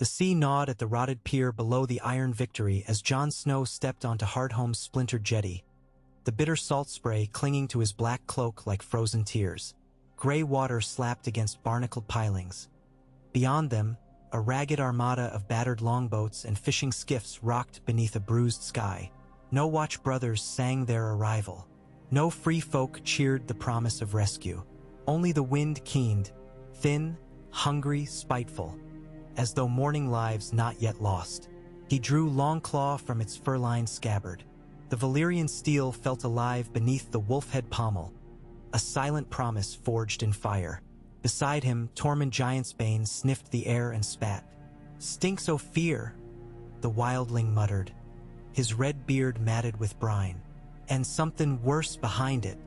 The sea gnawed at the rotted pier below the Iron Victory as Jon Snow stepped onto Hardhome's splintered jetty, the bitter salt spray clinging to his black cloak like frozen tears. Gray water slapped against barnacled pilings. Beyond them, a ragged armada of battered longboats and fishing skiffs rocked beneath a bruised sky. No watch brothers sang their arrival. No free folk cheered the promise of rescue. Only the wind keened, thin, hungry, spiteful, as though mourning lives not yet lost. He drew Longclaw from its fur-lined scabbard. The Valyrian steel felt alive beneath the wolf-head pommel, a silent promise forged in fire. Beside him, Tormund Giantsbane sniffed the air and spat. "Stinks o' fear," the wildling muttered, his red beard matted with brine. And something worse behind it.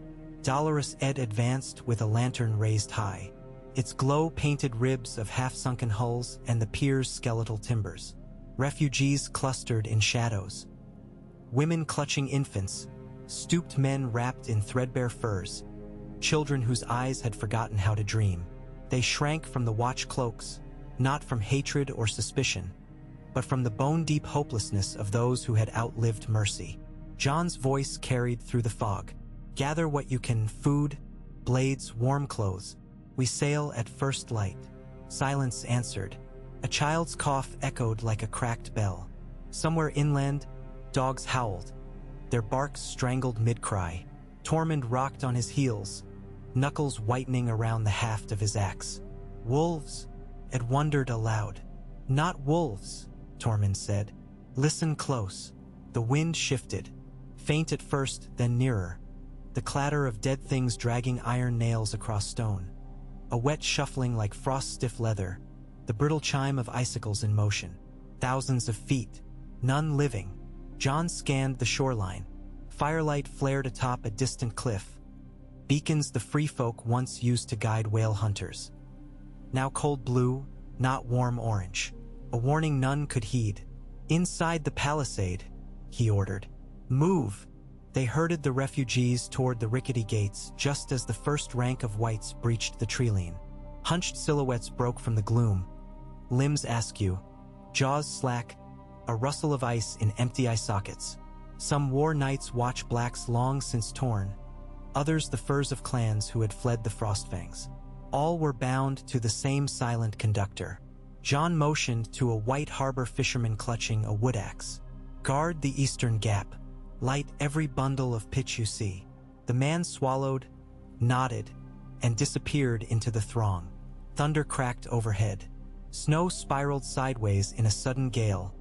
Dolorous Ed advanced with a lantern raised high, its glow painted ribs of half-sunken hulls and the pier's skeletal timbers. Refugees clustered in shadows. Women clutching infants, stooped men wrapped in threadbare furs, children whose eyes had forgotten how to dream. They shrank from the watch cloaks, not from hatred or suspicion, but from the bone-deep hopelessness of those who had outlived mercy. Jon's voice carried through the fog. "Gather what you can, food, blades, warm clothes. We sail at first light." Silence answered. A child's cough echoed like a cracked bell. Somewhere inland, dogs howled, their barks strangled mid-cry. Tormund rocked on his heels, knuckles whitening around the haft of his axe. "Wolves?" Ed wondered aloud. "Not wolves," Tormund said. "Listen close." The wind shifted, faint at first, then nearer. The clatter of dead things dragging iron nails across stone. A wet shuffling like frost-stiff leather, the brittle chime of icicles in motion. Thousands of feet, none living. Jon scanned the shoreline. Firelight flared atop a distant cliff. Beacons the free folk once used to guide whale hunters. Now cold blue, not warm orange. A warning none could heed. "Inside the palisade," he ordered. "Move!" They herded the refugees toward the rickety gates just as the first rank of whites breached the treeline. Hunched silhouettes broke from the gloom, limbs askew, jaws slack, a rustle of ice in empty eye sockets. Some war knights watch blacks long since torn, others the furs of clans who had fled the Frostfangs. All were bound to the same silent conductor. Jon motioned to a white harbor fisherman clutching a wood axe. "Guard the eastern gap. Light every bundle of pitch you see." The man swallowed, nodded, and disappeared into the throng. Thunder cracked overhead. Snow spiraled sideways in a sudden gale,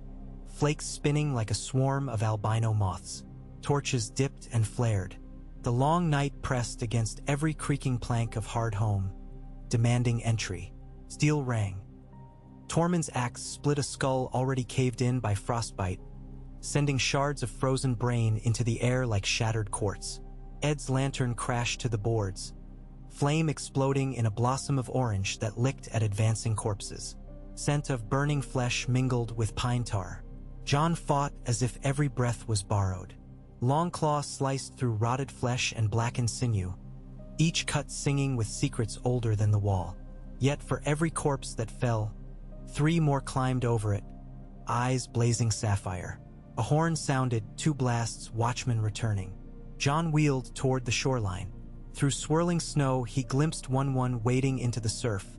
flakes spinning like a swarm of albino moths. Torches dipped and flared. The long night pressed against every creaking plank of Hardhome, demanding entry. Steel rang. Tormund's axe split a skull already caved in by frostbite, sending shards of frozen brain into the air like shattered quartz. Ed's lantern crashed to the boards, flame exploding in a blossom of orange that licked at advancing corpses. Scent of burning flesh mingled with pine tar. Jon fought as if every breath was borrowed. Longclaw sliced through rotted flesh and blackened sinew, each cut singing with secrets older than the wall. Yet for every corpse that fell, 3 more climbed over it, eyes blazing sapphire. A horn sounded, 2 blasts, watchmen returning. Jon wheeled toward the shoreline. Through swirling snow, he glimpsed one wading into the surf,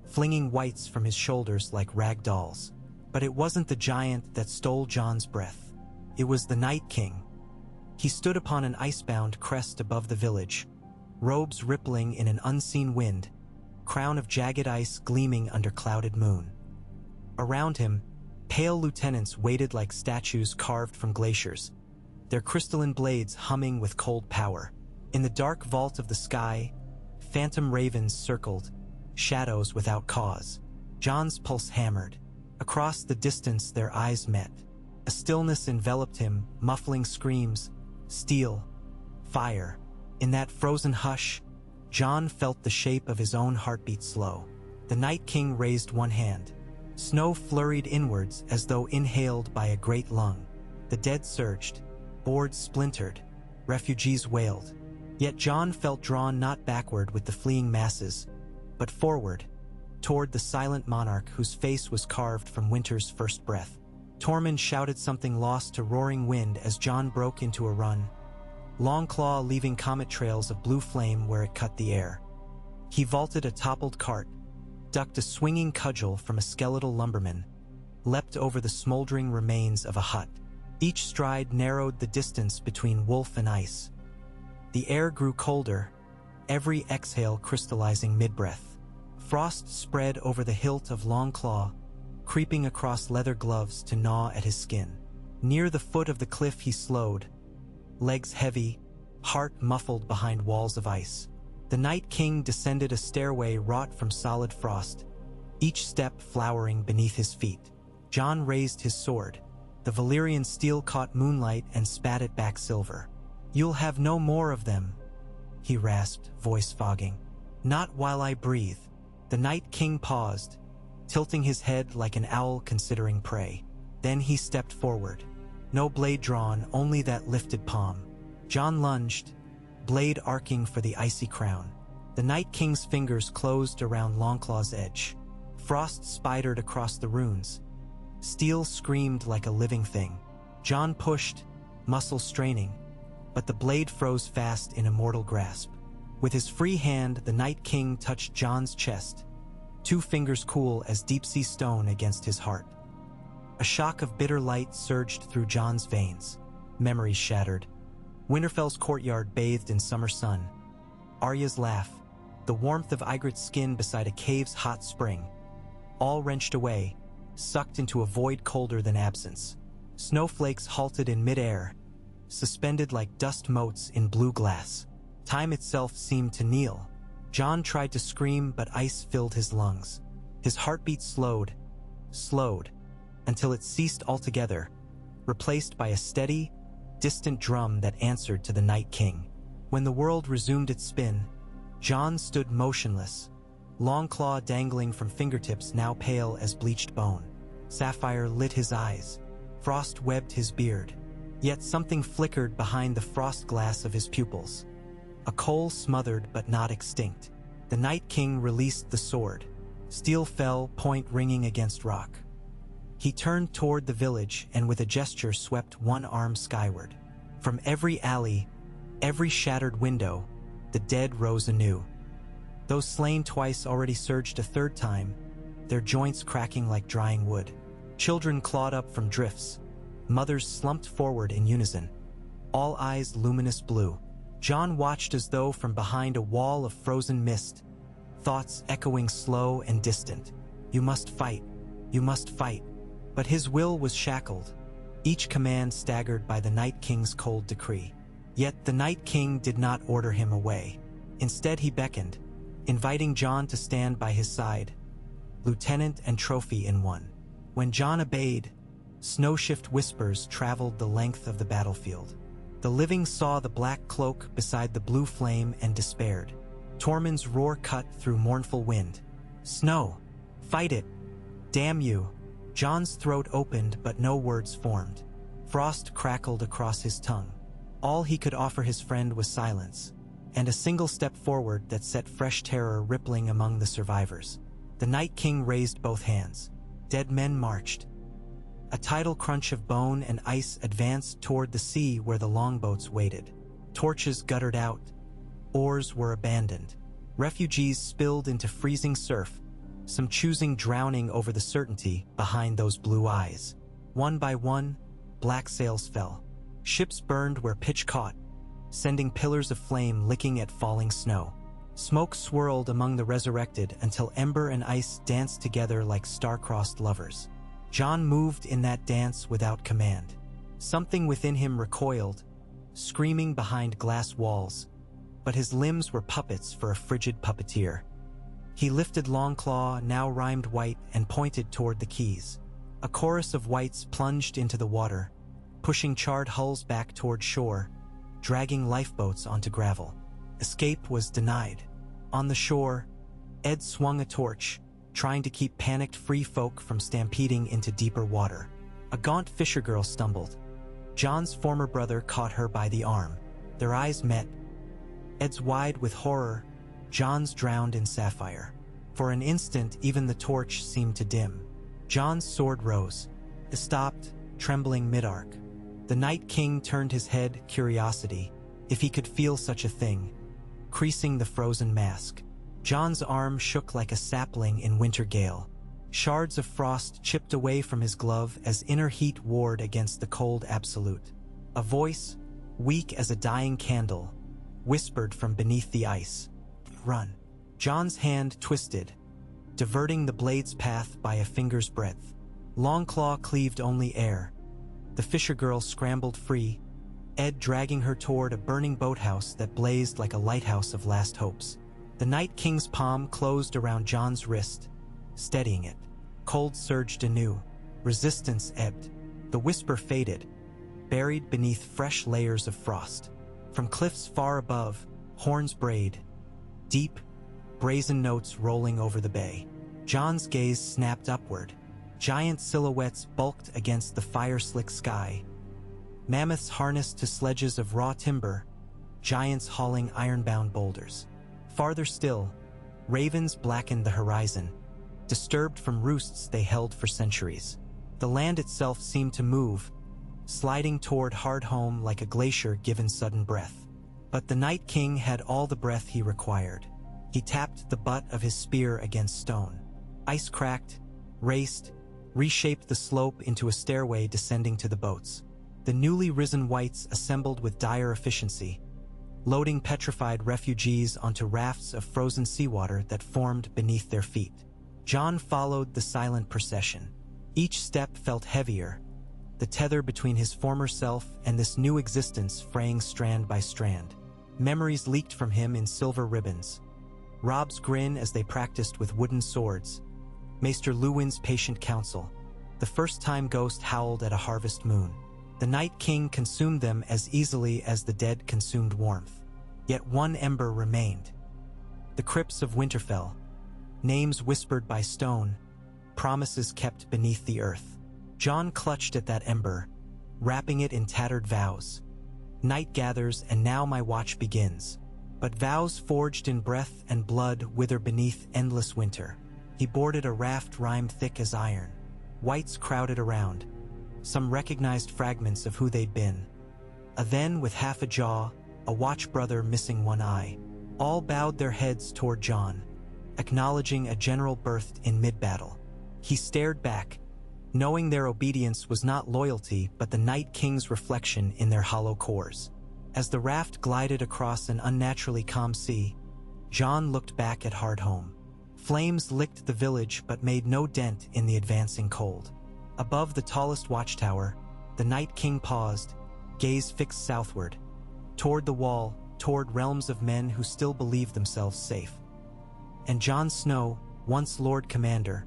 flinging whites from his shoulders like rag dolls. But it wasn't the giant that stole Jon's breath. It was the Night King. He stood upon an icebound crest above the village, robes rippling in an unseen wind, crown of jagged ice gleaming under clouded moon. Around him, pale lieutenants waited like statues carved from glaciers, their crystalline blades humming with cold power. In the dark vault of the sky, phantom ravens circled, shadows without cause. Jon's pulse hammered. Across the distance their eyes met. A stillness enveloped him, muffling screams, steel, fire. In that frozen hush, Jon felt the shape of his own heartbeat slow. The Night King raised one hand. Snow flurried inwards as though inhaled by a great lung. The dead surged, boards splintered, refugees wailed. Yet Jon felt drawn not backward with the fleeing masses, but forward, toward the silent monarch whose face was carved from winter's first breath. Tormund shouted something lost to roaring wind as Jon broke into a run, Longclaw leaving comet trails of blue flame where it cut the air. He vaulted a toppled cart, ducked a swinging cudgel from a skeletal lumberman, leapt over the smoldering remains of a hut. Each stride narrowed the distance between wolf and ice. The air grew colder, every exhale crystallizing mid-breath. Frost spread over the hilt of Longclaw, creeping across leather gloves to gnaw at his skin. Near the foot of the cliff he slowed, legs heavy, heart muffled behind walls of ice. The Night King descended a stairway wrought from solid frost, each step flowering beneath his feet. Jon raised his sword. The Valyrian steel caught moonlight and spat it back silver. "You'll have no more of them," he rasped, voice fogging. "Not while I breathe." The Night King paused, tilting his head like an owl considering prey. Then he stepped forward. No blade drawn, only that lifted palm. Jon lunged, blade arcing for the icy crown. The Night King's fingers closed around Longclaw's edge. Frost spidered across the runes. Steel screamed like a living thing. Jon pushed, muscle straining, but the blade froze fast in a mortal grasp. With his free hand, the Night King touched Jon's chest, two fingers cool as deep-sea stone against his heart. A shock of bitter light surged through Jon's veins. Memories shattered. Winterfell's courtyard bathed in summer sun. Arya's laugh, the warmth of Ygritte's skin beside a cave's hot spring. All wrenched away, sucked into a void colder than absence. Snowflakes halted in midair, suspended like dust motes in blue glass. Time itself seemed to kneel. Jon tried to scream, but ice filled his lungs. His heartbeat slowed, until it ceased altogether, replaced by a steady, distant drum that answered to the Night King. When the world resumed its spin, Jon stood motionless, Longclaw dangling from fingertips now pale as bleached bone. Sapphire lit his eyes. Frost webbed his beard. Yet something flickered behind the frost glass of his pupils. A coal smothered but not extinct. The Night King released the sword. Steel fell, point ringing against rock. He turned toward the village and with a gesture swept one arm skyward. From every alley, every shattered window, the dead rose anew. Those slain twice already surged a third time, their joints cracking like drying wood. Children clawed up from drifts. Mothers slumped forward in unison, all eyes luminous blue. Jon watched as though from behind a wall of frozen mist, thoughts echoing slow and distant. You must fight. You must fight. But his will was shackled, each command staggered by the Night King's cold decree. Yet the Night King did not order him away. Instead he beckoned, inviting Jon to stand by his side, lieutenant and trophy in one. When Jon obeyed, snowshift whispers traveled the length of the battlefield. The living saw the black cloak beside the blue flame and despaired. Tormund's roar cut through mournful wind. "Snow! Fight it! Damn you!" Jon's throat opened, but no words formed. Frost crackled across his tongue. All he could offer his friend was silence, and a single step forward that set fresh terror rippling among the survivors. The Night King raised both hands. Dead men marched. A tidal crunch of bone and ice advanced toward the sea where the longboats waited. Torches guttered out. Oars were abandoned. Refugees spilled into freezing surf, some choosing drowning over the certainty behind those blue eyes. One by one, black sails fell. Ships burned where pitch caught, sending pillars of flame licking at falling snow. Smoke swirled among the resurrected until ember and ice danced together like star-crossed lovers. Jon moved in that dance without command. Something within him recoiled, screaming behind glass walls, but his limbs were puppets for a frigid puppeteer. He lifted Longclaw, now rimed white, and pointed toward the quays. A chorus of wights plunged into the water, pushing charred hulls back toward shore, dragging lifeboats onto gravel. Escape was denied. On the shore, Ed swung a torch, trying to keep panicked free folk from stampeding into deeper water. A gaunt fisher girl stumbled. Jon's former brother caught her by the arm. Their eyes met. Ed's wide with horror, Jon's drowned in sapphire. For an instant, even the torch seemed to dim. Jon's sword rose. It stopped, trembling mid-arc. The Night King turned his head, curiosity, if he could feel such a thing, creasing the frozen mask. Jon's arm shook like a sapling in winter gale. Shards of frost chipped away from his glove as inner heat warred against the cold absolute. A voice, weak as a dying candle, whispered from beneath the ice. "Run." Jon's hand twisted, diverting the blade's path by a finger's breadth. Longclaw cleaved only air. The fisher girl scrambled free, Ed dragging her toward a burning boathouse that blazed like a lighthouse of last hopes. The Night King's palm closed around Jon's wrist, steadying it. Cold surged anew. Resistance ebbed. The whisper faded, buried beneath fresh layers of frost. From cliffs far above, horns brayed, deep, brazen notes rolling over the bay. Jon's gaze snapped upward. Giant silhouettes bulked against the fire-slick sky. Mammoths harnessed to sledges of raw timber, giants hauling iron-bound boulders. Farther still, ravens blackened the horizon, disturbed from roosts they held for centuries. The land itself seemed to move, sliding toward Hardhome like a glacier given sudden breath. But the Night King had all the breath he required. He tapped the butt of his spear against stone. Ice cracked, raced, reshaped the slope into a stairway descending to the boats. The newly risen whites assembled with dire efficiency, loading petrified refugees onto rafts of frozen seawater that formed beneath their feet. Jon followed the silent procession. Each step felt heavier, the tether between his former self and this new existence fraying strand by strand. Memories leaked from him in silver ribbons. Robb's grin as they practiced with wooden swords, Maester Luwin's patient counsel, the first time Ghost howled at a harvest moon. The Night King consumed them as easily as the dead consumed warmth. Yet one ember remained. The crypts of Winterfell, names whispered by stone, promises kept beneath the earth. Jon clutched at that ember, wrapping it in tattered vows. Night gathers, and now my watch begins. But vows forged in breath and blood wither beneath endless winter. He boarded a raft rime thick as iron. Whites crowded around, some recognized fragments of who they'd been. A then with half a jaw, a watch brother missing one eye. All bowed their heads toward Jon, acknowledging a general birthed in mid-battle. He stared back, knowing their obedience was not loyalty but the Night King's reflection in their hollow cores. As the raft glided across an unnaturally calm sea, Jon looked back at Hardhome. Flames licked the village but made no dent in the advancing cold. Above the tallest watchtower, the Night King paused, gaze fixed southward, toward the wall, toward realms of men who still believed themselves safe. And Jon Snow, once Lord Commander,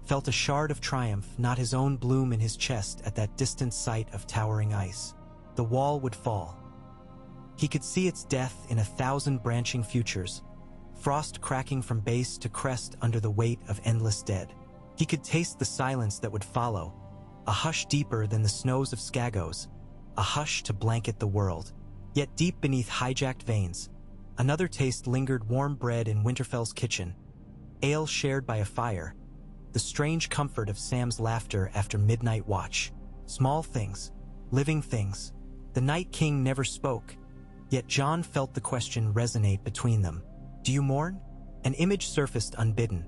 felt a shard of triumph, not his own, bloom in his chest at that distant sight of towering ice. The wall would fall. He could see its death in 1,000 branching futures, frost cracking from base to crest under the weight of endless dead. He could taste the silence that would follow, a hush deeper than the snows of Skagos, a hush to blanket the world. Yet deep beneath hijacked veins, another taste lingered: warm bread in Winterfell's kitchen, ale shared by a fire, the strange comfort of Sam's laughter after midnight watch. Small things, living things. The Night King never spoke, yet Jon felt the question resonate between them. "Do you mourn?" An image surfaced unbidden.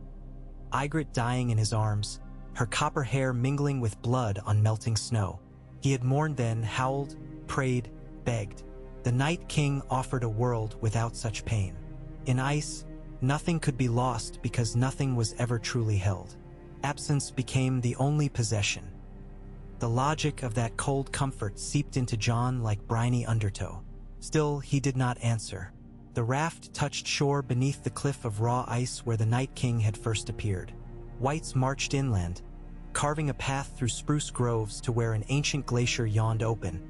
Ygritte dying in his arms, her copper hair mingling with blood on melting snow. He had mourned then, howled, prayed, begged. The Night King offered a world without such pain. In ice, nothing could be lost because nothing was ever truly held. Absence became the only possession. The logic of that cold comfort seeped into Jon like briny undertow. Still, he did not answer. The raft touched shore beneath the cliff of raw ice where the Night King had first appeared. Whites marched inland, carving a path through spruce groves to where an ancient glacier yawned open,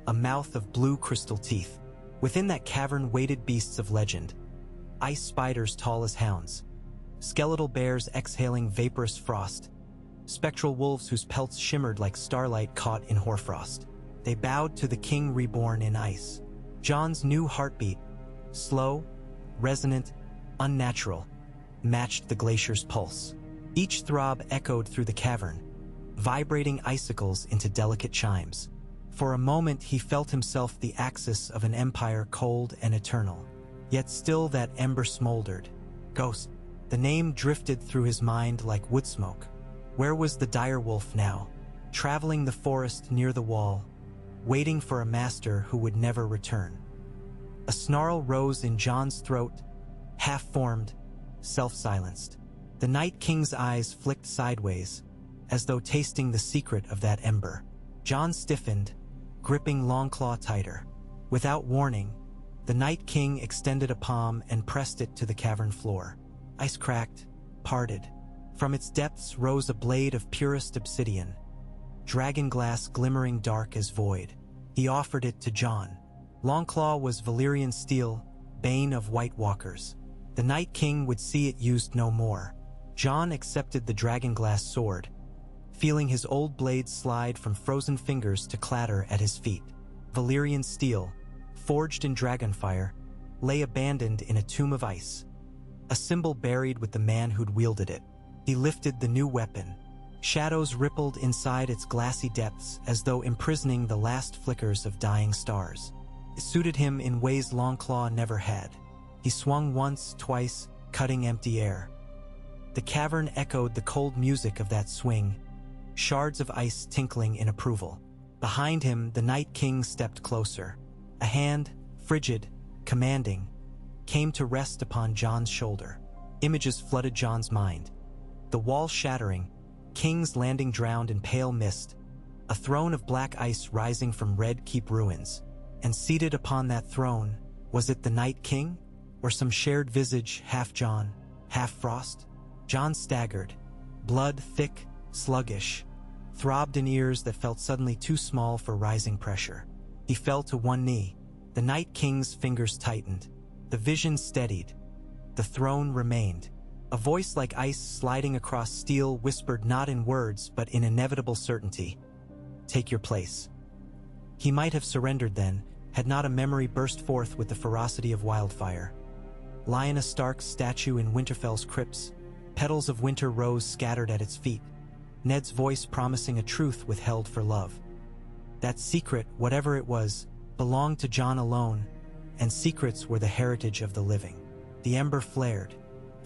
a mouth of blue crystal teeth. Within that cavern waited beasts of legend, ice spiders tall as hounds, skeletal bears exhaling vaporous frost, spectral wolves whose pelts shimmered like starlight caught in hoarfrost. They bowed to the king reborn in ice. Jon's new heartbeat, slow, resonant, unnatural, matched the glacier's pulse. Each throb echoed through the cavern, vibrating icicles into delicate chimes. For a moment he felt himself the axis of an empire cold and eternal. Yet still that ember smoldered. Ghost. The name drifted through his mind like wood smoke. Where was the direwolf now? Traveling the forest near the wall, waiting for a master who would never return. A snarl rose in Jon's throat, half-formed, self-silenced. The Night King's eyes flicked sideways, as though tasting the secret of that ember. Jon stiffened, gripping Longclaw tighter. Without warning, the Night King extended a palm and pressed it to the cavern floor. Ice cracked, parted. From its depths rose a blade of purest obsidian, dragon glass glimmering dark as void. He offered it to Jon. Longclaw was Valyrian steel, bane of White Walkers. The Night King would see it used no more. Jon accepted the dragonglass sword, feeling his old blade slide from frozen fingers to clatter at his feet. Valyrian steel, forged in dragonfire, lay abandoned in a tomb of ice, a symbol buried with the man who'd wielded it. He lifted the new weapon. Shadows rippled inside its glassy depths as though imprisoning the last flickers of dying stars. It suited him in ways Longclaw never had. He swung once, twice, cutting empty air. The cavern echoed the cold music of that swing, shards of ice tinkling in approval. Behind him, the Night King stepped closer. A hand, frigid, commanding, came to rest upon Jon's shoulder. Images flooded Jon's mind. The wall shattering, King's Landing drowned in pale mist, a throne of black ice rising from Red Keep ruins. And seated upon that throne, was it the Night King? Or some shared visage, half Jon, half Frost? Jon staggered. Blood, thick, sluggish, throbbed in ears that felt suddenly too small for rising pressure. He fell to one knee. The Night King's fingers tightened. The vision steadied. The throne remained. A voice like ice sliding across steel whispered not in words but in inevitable certainty. Take your place. He might have surrendered then, had not a memory burst forth with the ferocity of wildfire. Lyanna Stark's statue in Winterfell's crypts, petals of winter rose scattered at its feet, Ned's voice promising a truth withheld for love. That secret, whatever it was, belonged to Jon alone, and secrets were the heritage of the living. The ember flared.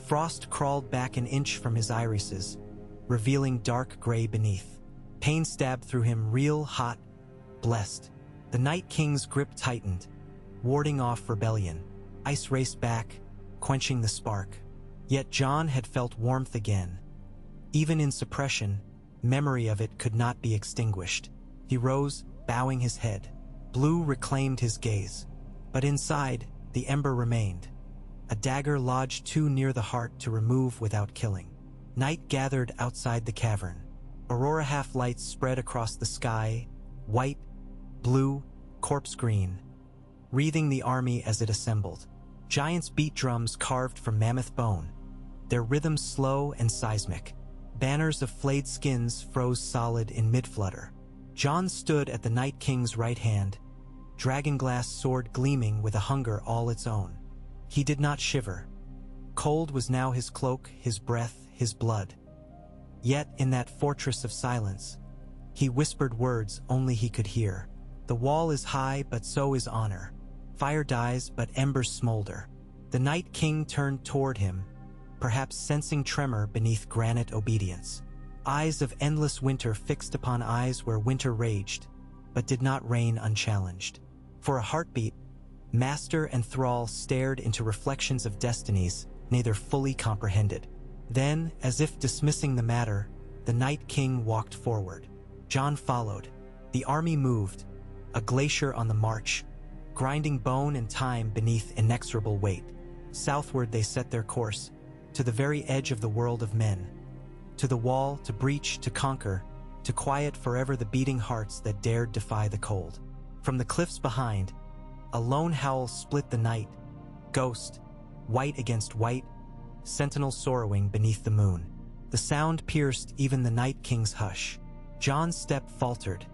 Frost crawled back an inch from his irises, revealing dark gray beneath. Pain stabbed through him, real, hot, blessed. The Night King's grip tightened, warding off rebellion. Ice raced back, quenching the spark. Yet Jon had felt warmth again. Even in suppression, memory of it could not be extinguished. He rose, bowing his head. Blue reclaimed his gaze. But inside, the ember remained. A dagger lodged too near the heart to remove without killing. Night gathered outside the cavern. Aurora half-lights spread across the sky, white, blue, corpse green, wreathing the army as it assembled. Giants beat drums carved from mammoth bone, their rhythms slow and seismic. Banners of flayed skins froze solid in mid-flutter. Jon stood at the Night King's right hand, dragonglass sword gleaming with a hunger all its own. He did not shiver. Cold was now his cloak, his breath, his blood. Yet in that fortress of silence, he whispered words only he could hear. The wall is high, but so is honor. Fire dies, but embers smolder. The Night King turned toward him, perhaps sensing tremor beneath granite obedience. Eyes of endless winter fixed upon eyes where winter raged, but did not reign unchallenged. For a heartbeat, master and thrall stared into reflections of destinies neither fully comprehended. Then, as if dismissing the matter, the Night King walked forward. Jon followed. The army moved, a glacier on the march, grinding bone and time beneath inexorable weight. Southward they set their course, to the very edge of the world of men. To the wall, to breach, to conquer, to quiet forever the beating hearts that dared defy the cold. From the cliffs behind, a lone howl split the night, ghost, white against white, sentinel sorrowing beneath the moon. The sound pierced even the Night King's hush. Jon's step faltered.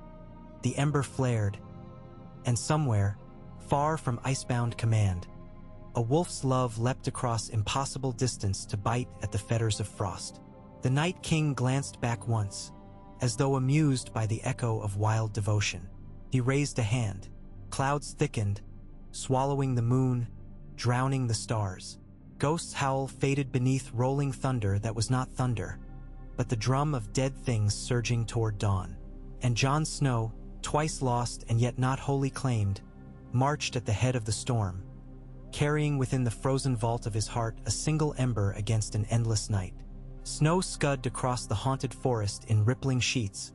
The ember flared, and somewhere, far from icebound command, A wolf's love leapt across impossible distance to bite at the fetters of frost. The Night King glanced back once, as though amused by the echo of wild devotion. He raised a hand. Clouds thickened, swallowing the moon, drowning the stars. Ghosts' howl faded beneath rolling thunder that was not thunder, but the drum of dead things surging toward dawn. And Jon Snow, twice lost and yet not wholly claimed, marched at the head of the storm, carrying within the frozen vault of his heart a single ember against an endless night. Snow scudded across the haunted forest in rippling sheets,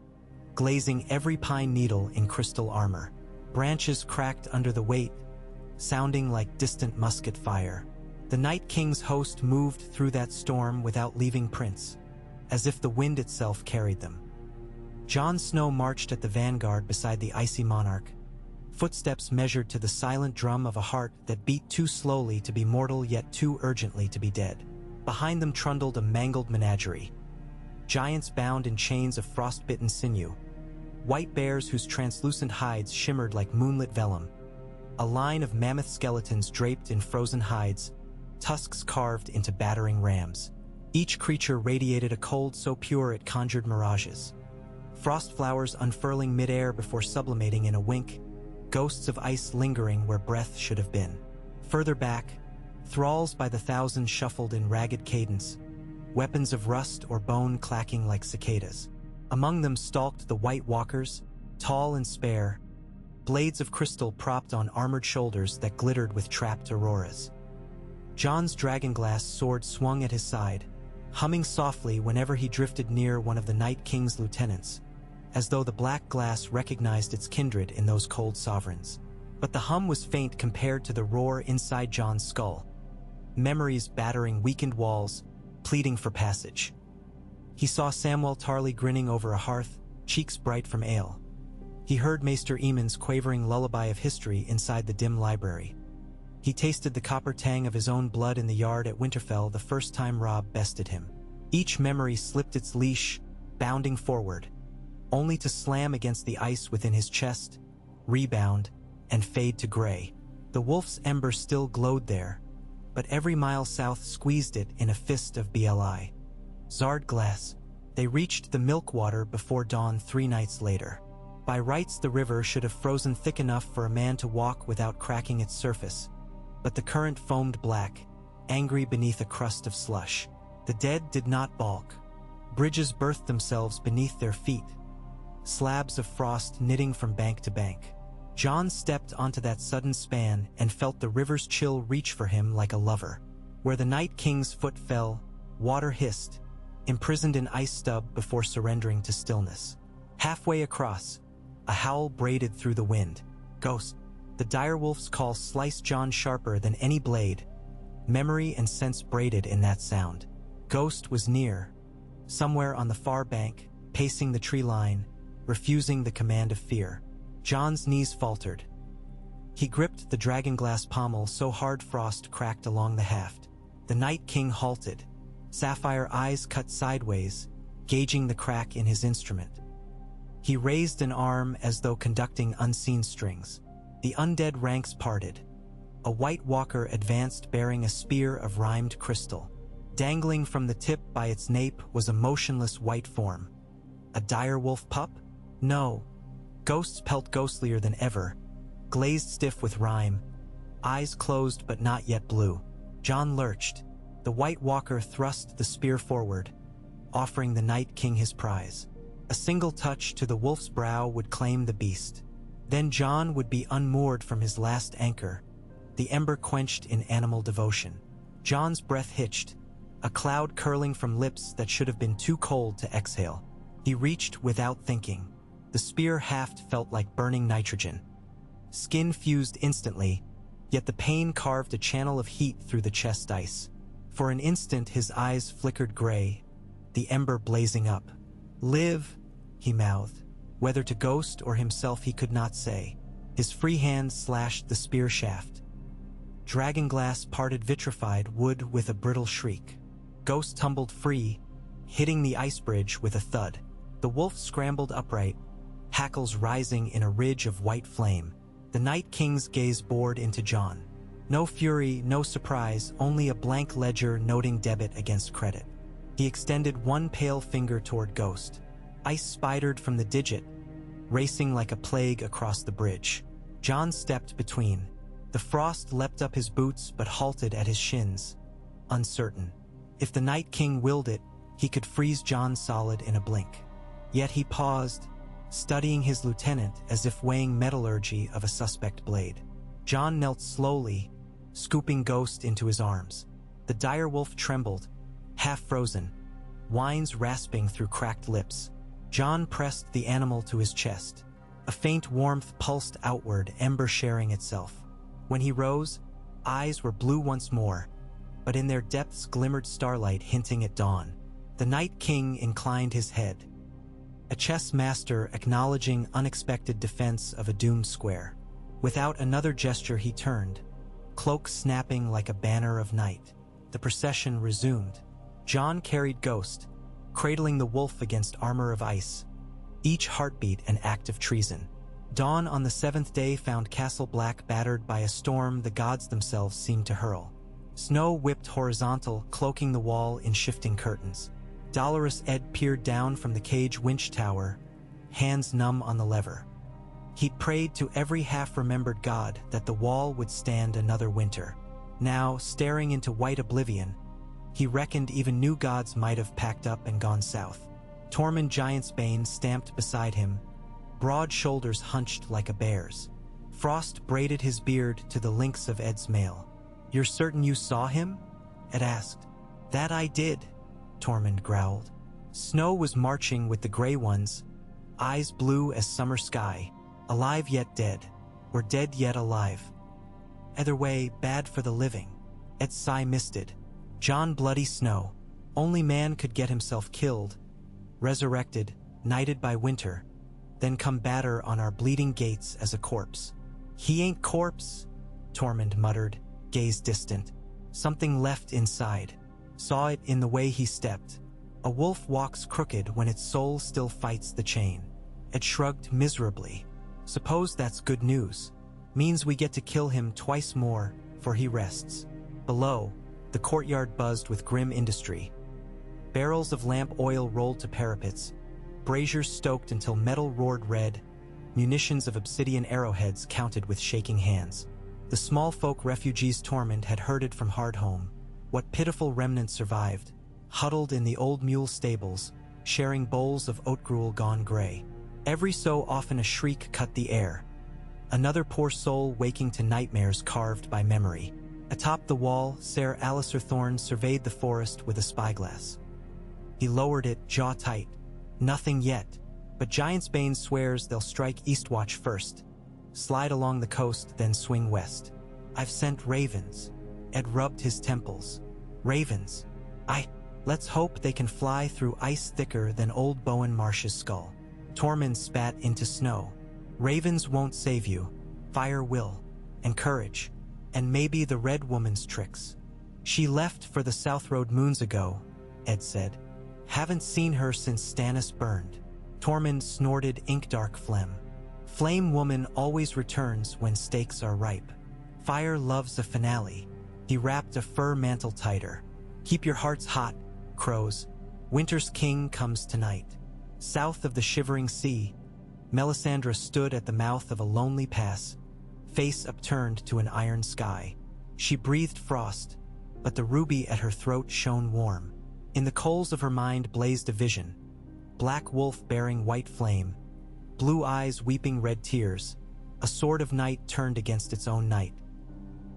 glazing every pine needle in crystal armor. Branches cracked under the weight, sounding like distant musket fire. The Night King's host moved through that storm without leaving prints, as if the wind itself carried them. Jon Snow marched at the vanguard beside the icy monarch, footsteps measured to the silent drum of a heart that beat too slowly to be mortal yet too urgently to be dead. Behind them trundled a mangled menagerie, giants bound in chains of frost-bitten sinew, white bears whose translucent hides shimmered like moonlit vellum, a line of mammoth skeletons draped in frozen hides, tusks carved into battering rams. Each creature radiated a cold so pure it conjured mirages. Frost flowers unfurling midair before sublimating in a wink, ghosts of ice lingering where breath should have been. Further back, thralls by the thousand shuffled in ragged cadence, weapons of rust or bone clacking like cicadas. Among them stalked the White Walkers, tall and spare, blades of crystal propped on armored shoulders that glittered with trapped auroras. Jon's dragonglass sword swung at his side, humming softly whenever he drifted near one of the Night King's lieutenants, as though the black glass recognized its kindred in those cold sovereigns. But the hum was faint compared to the roar inside Jon's skull, memories battering weakened walls, pleading for passage. He saw Samwell Tarly grinning over a hearth, cheeks bright from ale. He heard Maester Aemon's quavering lullaby of history inside the dim library. He tasted the copper tang of his own blood in the yard at Winterfell the first time Robb bested him. Each memory slipped its leash, bounding forward, only to slam against the ice within his chest, rebound, and fade to gray. The wolf's ember still glowed there, but every mile south squeezed it in a fist of BLI. Zard glass. They reached the Milkwater before dawn 3 nights later. By rights the river should have frozen thick enough for a man to walk without cracking its surface, but the current foamed black, angry beneath a crust of slush. The dead did not balk. Bridges birthed themselves beneath their feet, slabs of frost knitting from bank to bank. Jon stepped onto that sudden span and felt the river's chill reach for him like a lover. Where the Night King's foot fell, water hissed, imprisoned in ice stub before surrendering to stillness. Halfway across, a howl braided through the wind. Ghost. The direwolf's call sliced Jon sharper than any blade, memory and sense braided in that sound. Ghost was near, somewhere on the far bank, pacing the tree line, refusing the command of fear. Jon's knees faltered. He gripped the dragonglass pommel so hard frost cracked along the haft. The Night King halted, sapphire eyes cut sideways, gauging the crack in his instrument. He raised an arm as though conducting unseen strings. The undead ranks parted. A White Walker advanced bearing a spear of rhymed crystal. Dangling from the tip by its nape was a motionless white form. A direwolf pup? No. Ghost's pelt ghostlier than ever, glazed stiff with rime, eyes closed but not yet blue. Jon lurched. The White Walker thrust the spear forward, offering the Night King his prize. A single touch to the wolf's brow would claim the beast. Then Jon would be unmoored from his last anchor, the ember quenched in animal devotion. Jon's breath hitched, a cloud curling from lips that should have been too cold to exhale. He reached without thinking. The spear haft felt like burning nitrogen. Skin fused instantly, yet the pain carved a channel of heat through the chest ice. For an instant his eyes flickered gray, the ember blazing up. "Live," he mouthed. Whether to Ghost or himself he could not say. His free hand slashed the spear shaft. Dragonglass parted vitrified wood with a brittle shriek. Ghost tumbled free, hitting the ice bridge with a thud. The wolf scrambled upright, hackles rising in a ridge of white flame. The Night King's gaze bored into Jon. No fury, no surprise, only a blank ledger noting debit against credit. He extended one pale finger toward Ghost. Ice spidered from the digit, racing like a plague across the bridge. Jon stepped between. The frost leapt up his boots but halted at his shins, uncertain. If the Night King willed it, he could freeze Jon solid in a blink. Yet he paused, studying his lieutenant as if weighing metallurgy of a suspect blade. Jon knelt slowly, scooping Ghost into his arms. The direwolf trembled, half frozen, whines rasping through cracked lips. Jon pressed the animal to his chest. A faint warmth pulsed outward, ember sharing itself. When he rose, eyes were blue once more, but in their depths glimmered starlight hinting at dawn. The Night King inclined his head, a chess master acknowledging unexpected defense of a doomed square. Without another gesture he turned, cloak snapping like a banner of night. The procession resumed. Jon carried Ghost, cradling the wolf against armor of ice, each heartbeat an act of treason. Dawn on the seventh day found Castle Black battered by a storm the gods themselves seemed to hurl. Snow whipped horizontal, cloaking the wall in shifting curtains. Dolorous Ed peered down from the cage winch tower, hands numb on the lever. He'd prayed to every half-remembered god that the wall would stand another winter. Now, staring into white oblivion, he reckoned even new gods might have packed up and gone south. Tormund Giantsbane stamped beside him, broad shoulders hunched like a bear's. Frost braided his beard to the links of Ed's mail. "You're certain you saw him?" Ed asked. "That I did," Tormund growled. Snow was marching with the Grey Ones, eyes blue as summer sky, alive yet dead, or dead yet alive. Either way, bad for the living. Ed's sigh misted. Jon Bloody Snow. Only man could get himself killed, resurrected, knighted by winter, then come batter on our bleeding gates as a corpse. "He ain't corpse," Tormund muttered, gaze distant. Something left inside. Saw it in the way he stepped. A wolf walks crooked when its soul still fights the chain. Ed shrugged miserably. "Suppose that's good news. Means we get to kill him twice more, for he rests." Below, the courtyard buzzed with grim industry. Barrels of lamp oil rolled to parapets, braziers stoked until metal roared red, munitions of obsidian arrowheads counted with shaking hands. The small folk refugees Tormund had herded from Hardhome, what pitiful remnants survived, huddled in the old mule stables, sharing bowls of oat gruel gone gray. Every so often a shriek cut the air. Another poor soul waking to nightmares carved by memory. Atop the wall, Ser Alistair Thorne surveyed the forest with a spyglass. He lowered it, jaw tight. Nothing yet, but Giantsbane swears they'll strike Eastwatch first, slide along the coast, then swing west. "I've sent ravens." Ed rubbed his temples. "Ravens? Let's hope they can fly through ice thicker than old Bowen Marsh's skull." Tormund spat into snow. "Ravens won't save you. Fire will. And courage. And maybe the Red Woman's tricks." "She left for the South Road moons ago," Ed said. "Haven't seen her since Stannis burned." Tormund snorted ink-dark phlegm. "Flame Woman always returns when stakes are ripe. Fire loves a finale." He wrapped a fur mantle tighter. "Keep your hearts hot, crows. Winter's king comes tonight." South of the shivering sea, Melisandre stood at the mouth of a lonely pass, face upturned to an iron sky. She breathed frost, but the ruby at her throat shone warm. In the coals of her mind blazed a vision. Black wolf bearing white flame, blue eyes weeping red tears, a sword of night turned against its own night.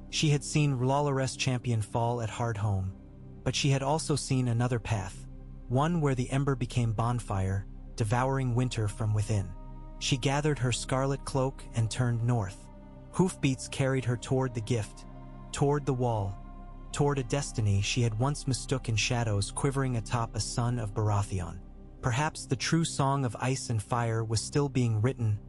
She had seen Lawloress champion fall at Hardhome, but she had also seen another path, one where the ember became bonfire, devouring winter from within. She gathered her scarlet cloak and turned north. Hoofbeats carried her toward the gift, toward the wall, toward a destiny she had once mistook in shadows quivering atop a sun of Baratheon. Perhaps the true song of ice and fire was still being written,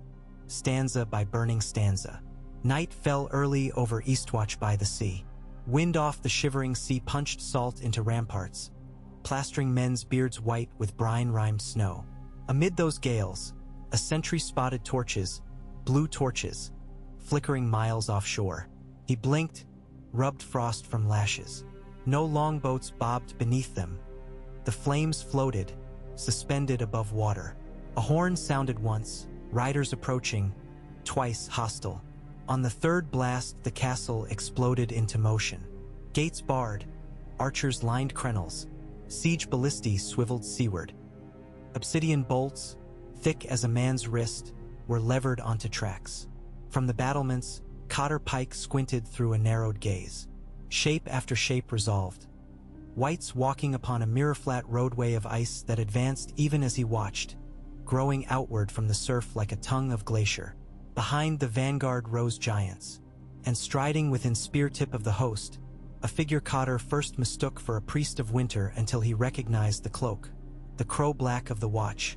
stanza by burning stanza. Night fell early over Eastwatch by the sea. Wind off the shivering sea punched salt into ramparts, plastering men's beards white with brine-rimed snow. Amid those gales, a sentry spotted torches, blue torches, flickering miles offshore. He blinked, rubbed frost from lashes. No longboats bobbed beneath them. The flames floated, suspended above water. A horn sounded once, riders approaching, twice hostile. On the third blast, the castle exploded into motion. Gates barred, archers lined crenels, siege ballistae swiveled seaward. Obsidian bolts, thick as a man's wrist, were levered onto tracks. From the battlements, Cotter Pike squinted through a narrowed gaze. Shape after shape resolved. Wights walking upon a mirror-flat roadway of ice that advanced even as he watched, growing outward from the surf like a tongue of glacier. Behind the vanguard rose giants, and striding within spear-tip of the host, a figure Cotter first mistook for a priest of winter until he recognized the cloak, the crow-black of the watch,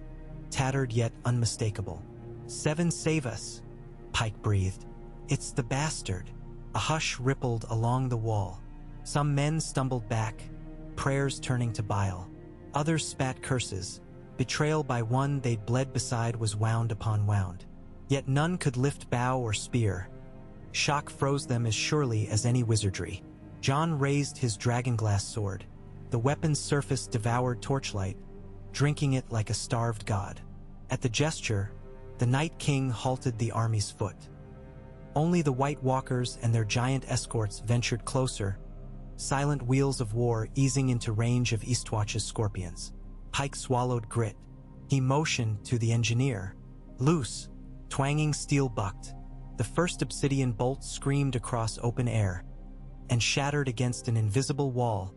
tattered yet unmistakable. "Seven save us," Pike breathed. "It's the bastard." A hush rippled along the wall. Some men stumbled back, prayers turning to bile. Others spat curses. Betrayal by one they'd bled beside was wound upon wound. Yet none could lift bow or spear. Shock froze them as surely as any wizardry. Jon raised his dragonglass sword. The weapon's surface devoured torchlight, drinking it like a starved god. At the gesture, the Night King halted the army's foot. Only the White Walkers and their giant escorts ventured closer, silent wheels of war easing into range of Eastwatch's scorpions. Pike swallowed grit. He motioned to the engineer. Loose, twanging steel bucked. The first obsidian bolt screamed across open air and shattered against an invisible wall,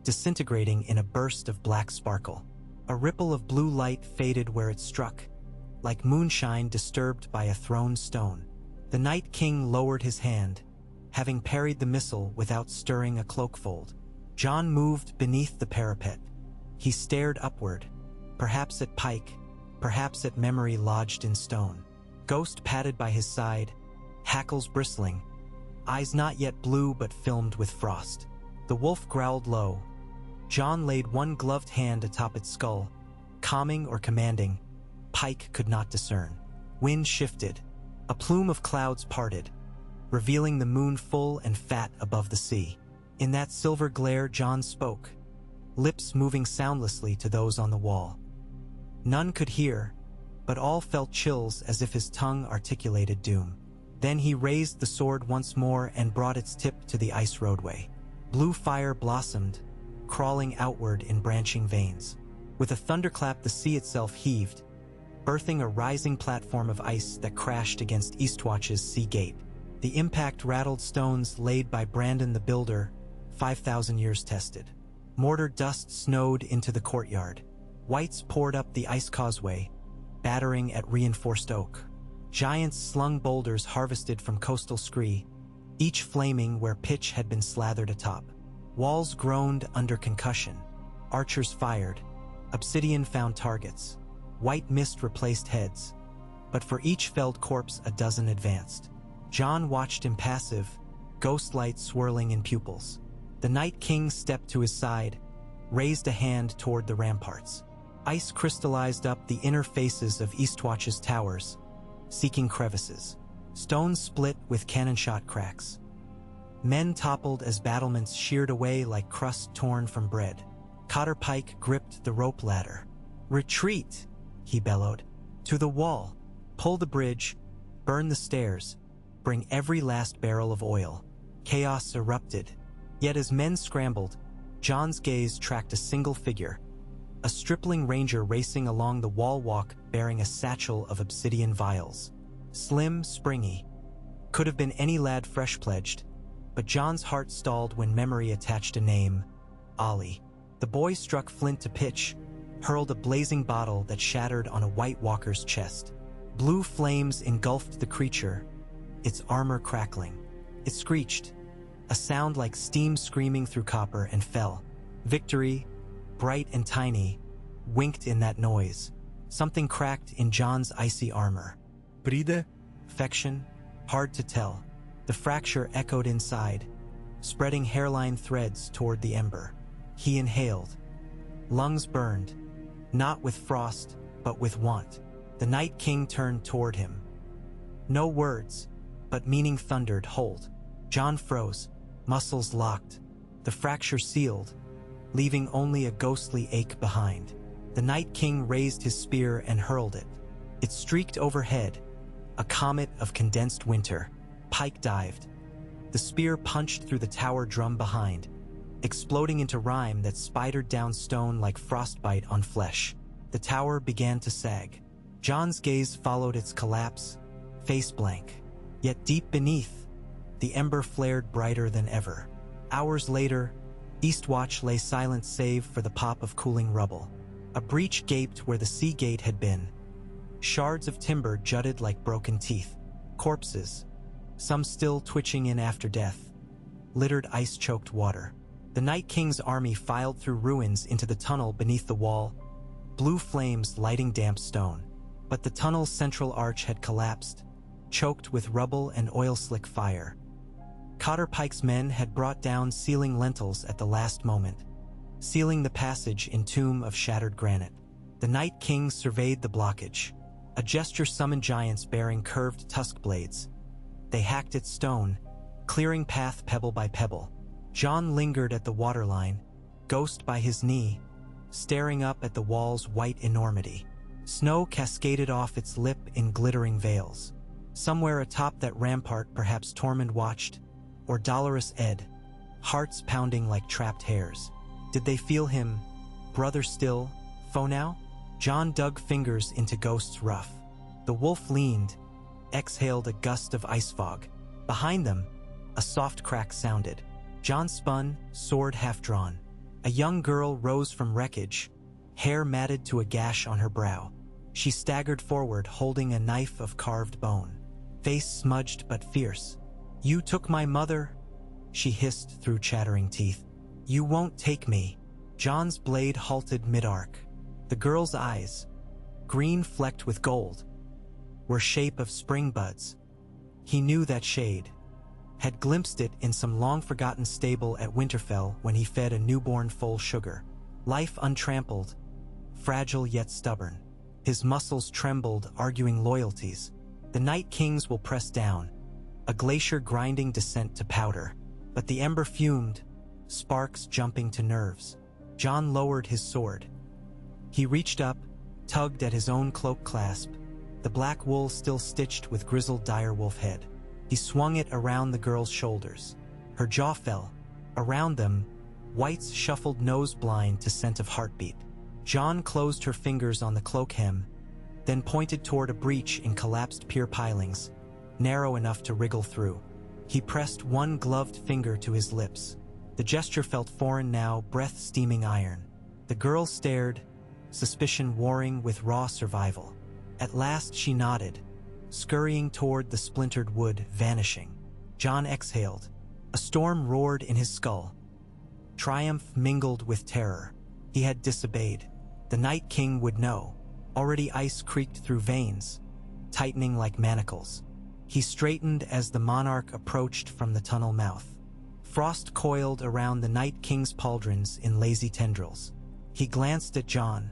disintegrating in a burst of black sparkle. A ripple of blue light faded where it struck, like moonshine disturbed by a thrown stone. The Night King lowered his hand, having parried the missile without stirring a cloak fold. Jon moved beneath the parapet. He stared upward, perhaps at Pike, perhaps at memory lodged in stone. Ghost padded by his side, hackles bristling, eyes not yet blue but filmed with frost. The wolf growled low. Jon laid one gloved hand atop its skull, calming or commanding. Pike could not discern. Wind shifted. A plume of clouds parted, revealing the moon full and fat above the sea. In that silver glare, Jon spoke, lips moving soundlessly to those on the wall. None could hear, but all felt chills as if his tongue articulated doom. Then he raised the sword once more and brought its tip to the ice roadway. Blue fire blossomed, crawling outward in branching veins. With a thunderclap, the sea itself heaved, birthing a rising platform of ice that crashed against Eastwatch's sea gate. The impact rattled stones laid by Brandon the Builder, 5,000 years tested. Mortar dust snowed into the courtyard. Wights poured up the ice causeway, battering at reinforced oak. Giants slung boulders harvested from coastal scree, each flaming where pitch had been slathered atop. Walls groaned under concussion. Archers fired. Obsidian found targets. White mist replaced heads. But for each felled corpse, a dozen advanced. Jon watched impassive, ghost light swirling in pupils. The Night King stepped to his side, raised a hand toward the ramparts. Ice crystallized up the inner faces of Eastwatch's towers, seeking crevices. Stones split with cannon-shot cracks. Men toppled as battlements sheared away like crust torn from bread. Cotter Pike gripped the rope ladder. "Retreat!" he bellowed. "To the wall. Pull the bridge. Burn the stairs. Bring every last barrel of oil." Chaos erupted. Yet as men scrambled, Jon's gaze tracked a single figure, a stripling ranger racing along the wall walk bearing a satchel of obsidian vials. Slim, springy. Could have been any lad fresh-pledged, but Jon's heart stalled when memory attached a name: Ollie. The boy struck flint to pitch, hurled a blazing bottle that shattered on a White Walker's chest. Blue flames engulfed the creature, its armor crackling. It screeched, a sound like steam screaming through copper, and fell. Victory, bright and tiny, winked in that noise. Something cracked in Jon's icy armor. Bride? Affection? Hard to tell. The fracture echoed inside, spreading hairline threads toward the ember. He inhaled. Lungs burned, not with frost, but with want. The Night King turned toward him. No words, but meaning thundered, "Hold." Jon froze. muscles locked, the fracture sealed, leaving only a ghostly ache behind. The Night King raised his spear and hurled it. It streaked overhead, a comet of condensed winter. Pike dived. The spear punched through the tower drum behind, exploding into rime that spidered down stone like frostbite on flesh. The tower began to sag. Jon's gaze followed its collapse, face blank. Yet deep beneath, the ember flared brighter than ever. Hours later, Eastwatch lay silent save for the pop of cooling rubble. A breach gaped where the sea gate had been. Shards of timber jutted like broken teeth. Corpses, some still twitching in after death, littered ice-choked water. The Night King's army filed through ruins into the tunnel beneath the wall, blue flames lighting damp stone. But the tunnel's central arch had collapsed, choked with rubble and oil-slick fire. Cotter Pike's men had brought down sealing lentils at the last moment, sealing the passage in tomb of shattered granite. The Night King surveyed the blockage. A gesture summoned giants bearing curved tusk blades. They hacked at stone, clearing path pebble by pebble. Jon lingered at the waterline, ghost by his knee, staring up at the wall's white enormity. Snow cascaded off its lip in glittering veils. Somewhere atop that rampart perhaps Tormund watched, or Dolorous Ed, hearts pounding like trapped hares. Did they feel him, brother still, foe now? Jon dug fingers into Ghost's ruff. The wolf leaned, exhaled a gust of ice fog. Behind them, a soft crack sounded. Jon spun, sword half-drawn. A young girl rose from wreckage, hair matted to a gash on her brow. She staggered forward, holding a knife of carved bone. Face smudged but fierce. "You took my mother," she hissed through chattering teeth. "You won't take me." Jon's blade halted mid-arc. The girl's eyes, green flecked with gold, were shape of spring buds. He knew that shade, had glimpsed it in some long-forgotten stable at Winterfell when he fed a newborn foal sugar. Life untrampled, fragile yet stubborn. His muscles trembled, arguing loyalties. The Night Kings will press down, a glacier grinding descent to powder. But the ember fumed, sparks jumping to nerves. Jon lowered his sword. He reached up, tugged at his own cloak clasp, the black wool still stitched with grizzled direwolf head. He swung it around the girl's shoulders. Her jaw fell. Around them, whites shuffled nose blind to scent of heartbeat. Jon closed her fingers on the cloak hem, then pointed toward a breach in collapsed pier pilings, narrow enough to wriggle through. He pressed one gloved finger to his lips. The gesture felt foreign now, breath steaming iron. The girl stared, suspicion warring with raw survival. At last she nodded, scurrying toward the splintered wood, vanishing. Jon exhaled. A storm roared in his skull. Triumph mingled with terror. He had disobeyed. The Night King would know. Already ice creaked through veins, tightening like manacles. He straightened as the monarch approached from the tunnel mouth. Frost coiled around the Night King's pauldrons in lazy tendrils. He glanced at Jon,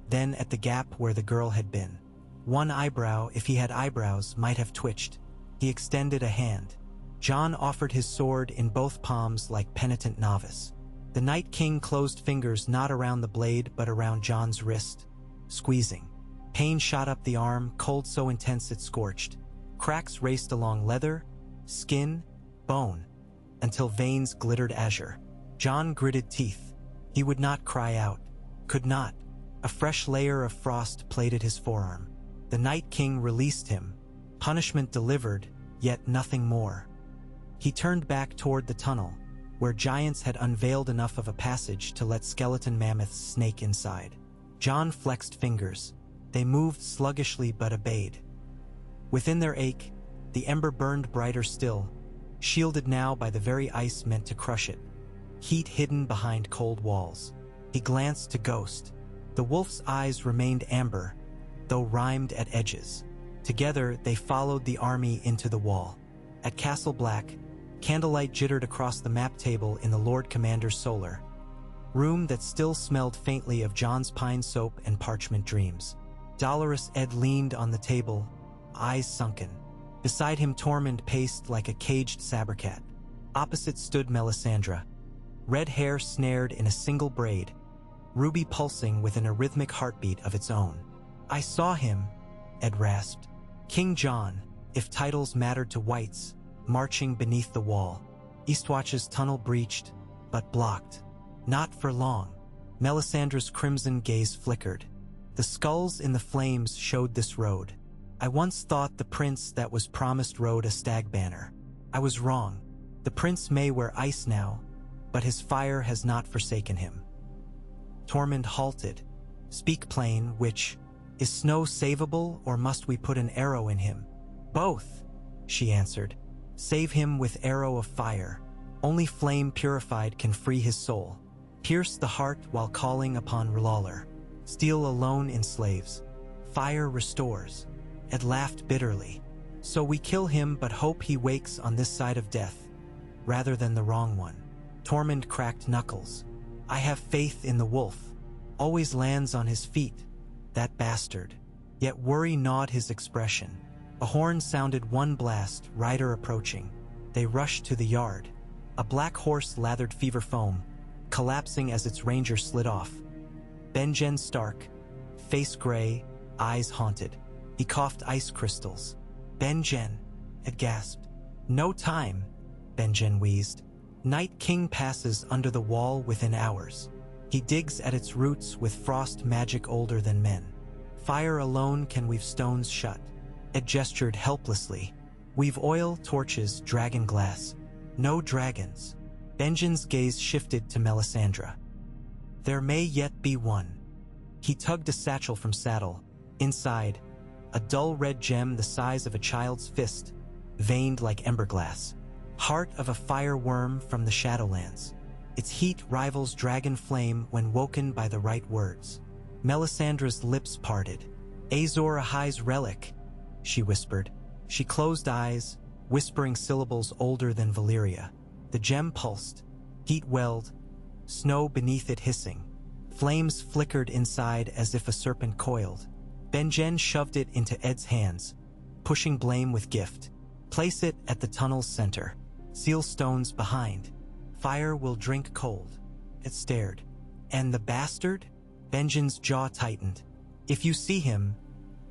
then at the gap where the girl had been. One eyebrow, if he had eyebrows, might have twitched. He extended a hand. Jon offered his sword in both palms like penitent novice. The Night King closed fingers not around the blade but around Jon's wrist, squeezing. Pain shot up the arm, cold so intense it scorched. Cracks raced along leather, skin, bone, until veins glittered azure. Jon gritted teeth. He would not cry out. Could not. A fresh layer of frost plated his forearm. The Night King released him. Punishment delivered, yet nothing more. He turned back toward the tunnel, where giants had unveiled enough of a passage to let skeleton mammoths snake inside. Jon flexed fingers. They moved sluggishly but obeyed. Within their ache, the ember burned brighter still, shielded now by the very ice meant to crush it, heat hidden behind cold walls. He glanced to Ghost. The wolf's eyes remained amber, though rimed at edges. Together, they followed the army into the wall. At Castle Black, candlelight jittered across the map table in the Lord Commander's solar room that still smelled faintly of Jon's pine soap and parchment dreams. Dolorous Ed leaned on the table, eyes sunken. Beside him Tormund paced like a caged sabercat. Opposite stood Melisandre, red hair snared in a single braid, ruby pulsing with an arrhythmic heartbeat of its own. "I saw him," Ed rasped. "King John, if titles mattered to whites, marching beneath the wall. Eastwatch's tunnel breached, but blocked. Not for long." Melisandre's crimson gaze flickered. "The skulls in the flames showed this road. I once thought the prince that was promised rode a stag banner. I was wrong. The prince may wear ice now, but his fire has not forsaken him." Tormund halted. "Speak plain, witch. Is Snow savable, or must we put an arrow in him?" "Both," she answered. "Save him with arrow of fire. Only flame purified can free his soul. Pierce the heart while calling upon R'hllor. Steel alone enslaves. Fire restores." Ed laughed bitterly. "So we kill him but hope he wakes on this side of death, rather than the wrong one." Tormund cracked knuckles. "I have faith in the wolf. Always lands on his feet, that bastard." Yet worry gnawed his expression. A horn sounded one blast, rider approaching. They rushed to the yard. A black horse lathered fever foam, collapsing as its ranger slid off. Benjen Stark, face gray, eyes haunted. He coughed ice crystals. "Benjen," Ed gasped. "No time," Benjen wheezed. "Night King passes under the wall within hours. He digs at its roots with frost magic older than men. Fire alone can weave stones shut." Ed gestured helplessly. "We've oil, torches, dragon glass. No dragons." Benjen's gaze shifted to Melisandre. "There may yet be one." He tugged a satchel from saddle. Inside, a dull red gem the size of a child's fist, veined like emberglass. Heart of a fire worm from the Shadowlands. Its heat rivals dragon flame when woken by the right words. Melisandre's lips parted. "Azor Ahai's relic," she whispered. She closed eyes, whispering syllables older than Valyria. The gem pulsed, heat welled, snow beneath it hissing. Flames flickered inside as if a serpent coiled. Benjen shoved it into Ed's hands, pushing blame with gift. "Place it at the tunnel's center. Seal stones behind. Fire will drink cold." Ed stared. "And the bastard?" Benjen's jaw tightened. "If you see him,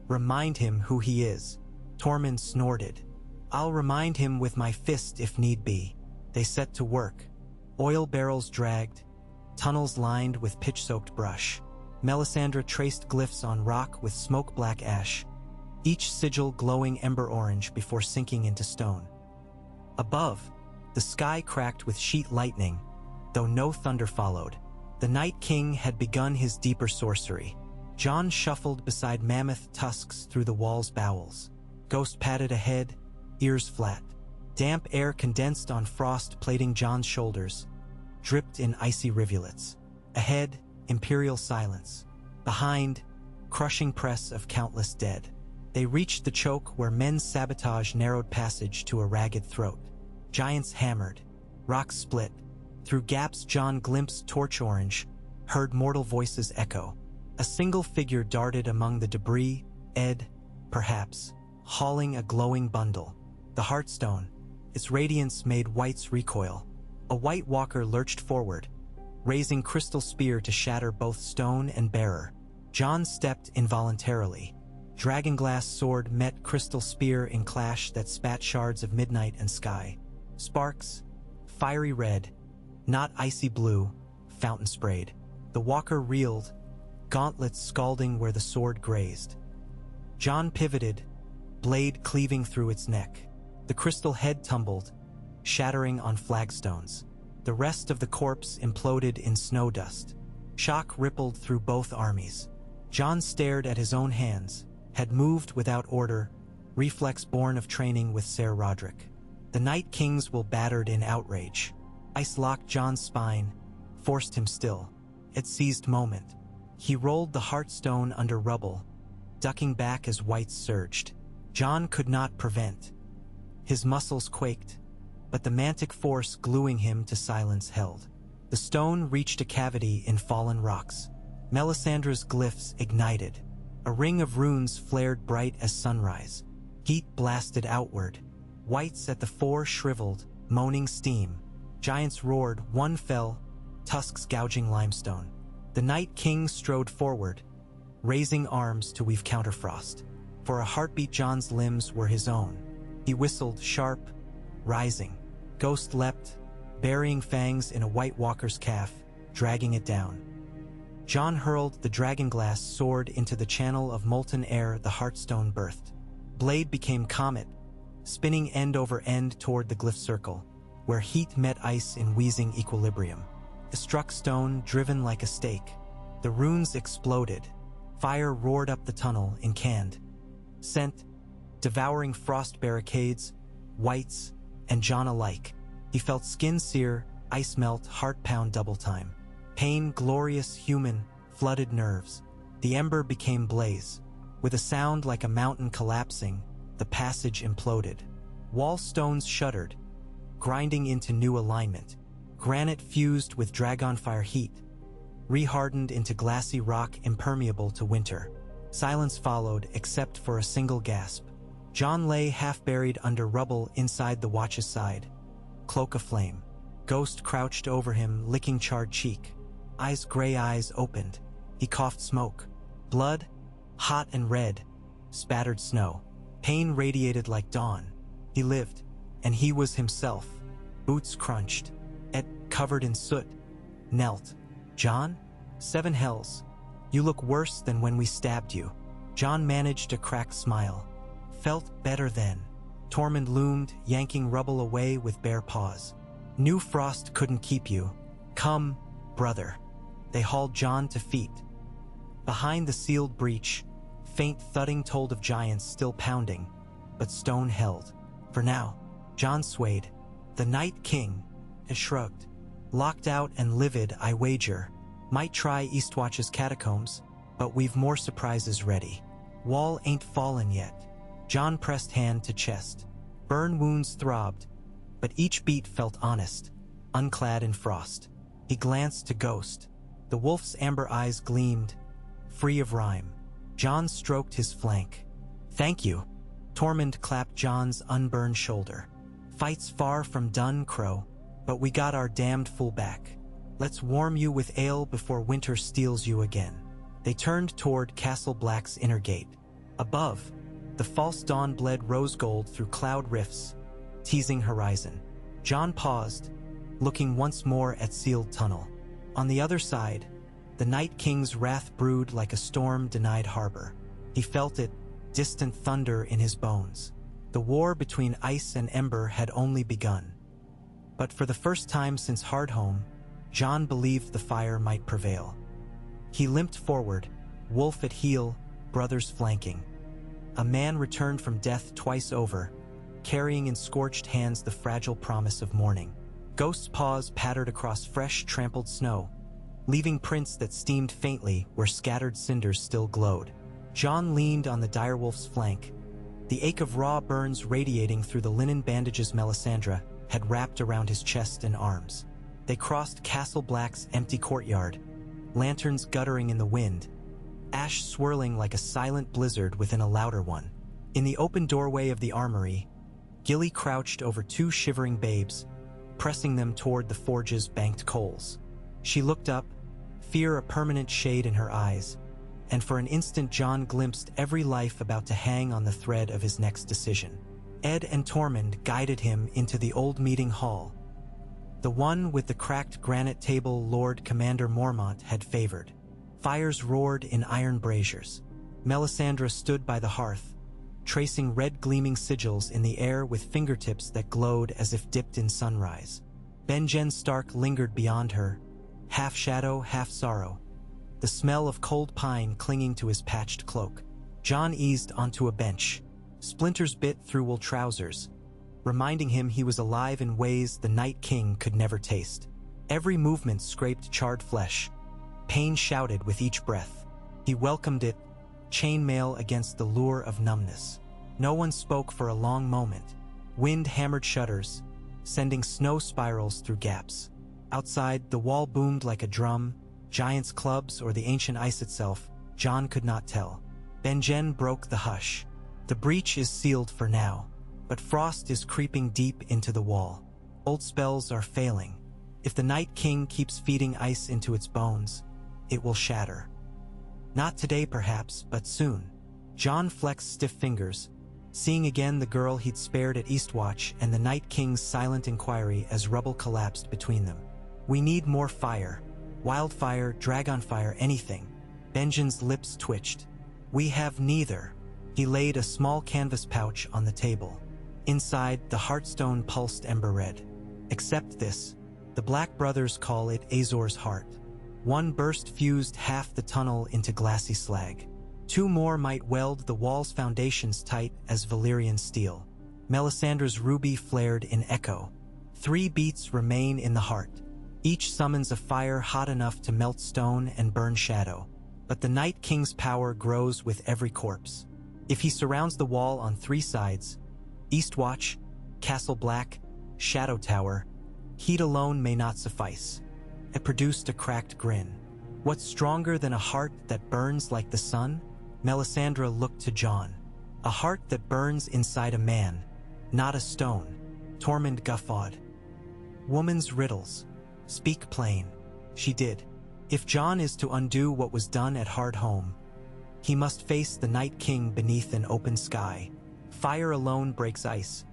remind him who he is." Tormund snorted. "I'll remind him with my fist if need be." They set to work. Oil barrels dragged, tunnels lined with pitch-soaked brush. Melisandre traced glyphs on rock with smoke-black ash, each sigil glowing ember-orange before sinking into stone. Above, the sky cracked with sheet lightning, though no thunder followed. The Night King had begun his deeper sorcery. Jon shuffled beside mammoth tusks through the wall's bowels. Ghost padded ahead, ears flat. Damp air condensed on frost plating Jon's shoulders, dripped in icy rivulets. Ahead, imperial silence. Behind, crushing press of countless dead. They reached the choke where men's sabotage narrowed passage to a ragged throat. Giants hammered, rocks split. Through gaps Jon glimpsed torch orange, heard mortal voices echo. A single figure darted among the debris, Ed, perhaps, hauling a glowing bundle. The Heartstone, its radiance made whites recoil. A white walker lurched forward, raising crystal spear to shatter both stone and bearer. Jon stepped involuntarily. Dragonglass sword met crystal spear in clash that spat shards of midnight and sky. Sparks, fiery red, not icy blue, fountain sprayed. The walker reeled, gauntlets scalding where the sword grazed. Jon pivoted, blade cleaving through its neck. The crystal head tumbled, shattering on flagstones. The rest of the corpse imploded in snow dust. Shock rippled through both armies. Jon stared at his own hands, had moved without order, reflex born of training with Ser Roderick. The Night Kings will battered in outrage. Ice locked Jon's spine, forced him still. It seized moment. He rolled the Heartstone under rubble, ducking back as whites surged. Jon could not prevent. His muscles quaked, but the mantic force gluing him to silence held. The stone reached a cavity in fallen rocks. Melisandre's glyphs ignited. A ring of runes flared bright as sunrise. Heat blasted outward. Whites at the fore shriveled, moaning steam. Giants roared, one fell, tusks gouging limestone. The Night King strode forward, raising arms to weave counterfrost. For a heartbeat Jon's limbs were his own. He whistled, sharp, rising. Ghost leapt, burying fangs in a White Walker's calf, dragging it down. Jon hurled the dragonglass sword into the channel of molten air the Heartstone birthed. Blade became comet, spinning end over end toward the glyph circle, where heat met ice in wheezing equilibrium. It struck stone, driven like a stake. The runes exploded. Fire roared up the tunnel, incandescent, devouring frost barricades, whites, and Jon alike. He felt skin sear, ice melt, heart pound double time. Pain, glorious, human, flooded nerves. The ember became blaze. With a sound like a mountain collapsing, the passage imploded. Wall stones shuddered, grinding into new alignment. Granite fused with dragonfire heat, rehardened into glassy rock impermeable to winter. Silence followed, except for a single gasp. Jon lay half-buried under rubble inside the watch's side, cloak aflame. Ghost crouched over him, licking charred cheek. Gray eyes opened. He coughed smoke. Blood, hot and red, spattered snow. Pain radiated like dawn. He lived, and he was himself. Boots crunched. Ed, covered in soot, knelt. Jon? 7 hells. You look worse than when we stabbed you. Jon managed a cracked smile. Felt better then. Tormund loomed, yanking rubble away with bare paws. New frost couldn't keep you. Come, brother. They hauled Jon to feet. Behind the sealed breach, faint thudding told of giants still pounding, but stone held. For now, Jon swayed. The Night King has shrugged. Locked out and livid, I wager. Might try Eastwatch's catacombs, but we've more surprises ready. Wall ain't fallen yet. Jon pressed hand to chest. Burn wounds throbbed, but each beat felt honest, unclad in frost. He glanced to Ghost. The wolf's amber eyes gleamed, free of rhyme. Jon stroked his flank. Thank you. Tormund clapped Jon's unburned shoulder. Fight's far from done, Crow, but we got our damned fool back. Let's warm you with ale before winter steals you again. They turned toward Castle Black's inner gate. Above, the false dawn bled rose gold through cloud rifts, teasing horizon. Jon paused, looking once more at sealed tunnel. On the other side, the Night King's wrath brewed like a storm-denied harbor. He felt it, distant thunder in his bones. The war between ice and ember had only begun. But for the first time since Hardhome, Jon believed the fire might prevail. He limped forward, wolf at heel, brothers flanking. A man returned from death twice over, carrying in scorched hands the fragile promise of morning. Ghost's paws pattered across fresh, trampled snow, leaving prints that steamed faintly where scattered cinders still glowed. Jon leaned on the direwolf's flank, the ache of raw burns radiating through the linen bandages Melisandre had wrapped around his chest and arms. They crossed Castle Black's empty courtyard, lanterns guttering in the wind, ash swirling like a silent blizzard within a louder one. In the open doorway of the armory, Gilly crouched over 2 shivering babes, pressing them toward the forge's banked coals. She looked up, fear a permanent shade in her eyes, and for an instant Jon glimpsed every life about to hang on the thread of his next decision. Ed and Tormund guided him into the old meeting hall, the one with the cracked granite table Lord Commander Mormont had favored. Fires roared in iron braziers. Melisandre stood by the hearth, tracing red gleaming sigils in the air with fingertips that glowed as if dipped in sunrise. Benjen Stark lingered beyond her, half shadow, half sorrow, the smell of cold pine clinging to his patched cloak. Jon eased onto a bench. Splinters bit through wool trousers, reminding him he was alive in ways the Night King could never taste. Every movement scraped charred flesh. Pain shouted with each breath. He welcomed it, chainmail against the lure of numbness. No one spoke for a long moment. Wind hammered shutters, sending snow spirals through gaps. Outside, the wall boomed like a drum, giant's clubs or the ancient ice itself, Jon could not tell. Benjen broke the hush. The breach is sealed for now, but frost is creeping deep into the wall. Old spells are failing. If the Night King keeps feeding ice into its bones, it will shatter. Not today perhaps, but soon. Jon flexed stiff fingers, seeing again the girl he'd spared at Eastwatch and the Night King's silent inquiry as rubble collapsed between them. We need more fire. Wildfire, dragonfire, anything. Benjen's lips twitched. We have neither. He laid a small canvas pouch on the table. Inside, the heartstone pulsed ember red. Except this. The Black Brothers call it Azor's heart. One burst fused half the tunnel into glassy slag. Two more might weld the wall's foundations tight as Valyrian steel. Melisandre's ruby flared in echo. 3 beats remain in the heart. Each summons a fire hot enough to melt stone and burn shadow. But the Night King's power grows with every corpse. If he surrounds the wall on 3 sides, Eastwatch, Castle Black, Shadow Tower, heat alone may not suffice. It produced a cracked grin. What's stronger than a heart that burns like the sun? Melisandre looked to Jon. A heart that burns inside a man, not a stone. Tormund guffawed. Woman's riddles. Speak plain. She did. If Jon is to undo what was done at Hardhome, he must face the Night King beneath an open sky. Fire alone breaks ice,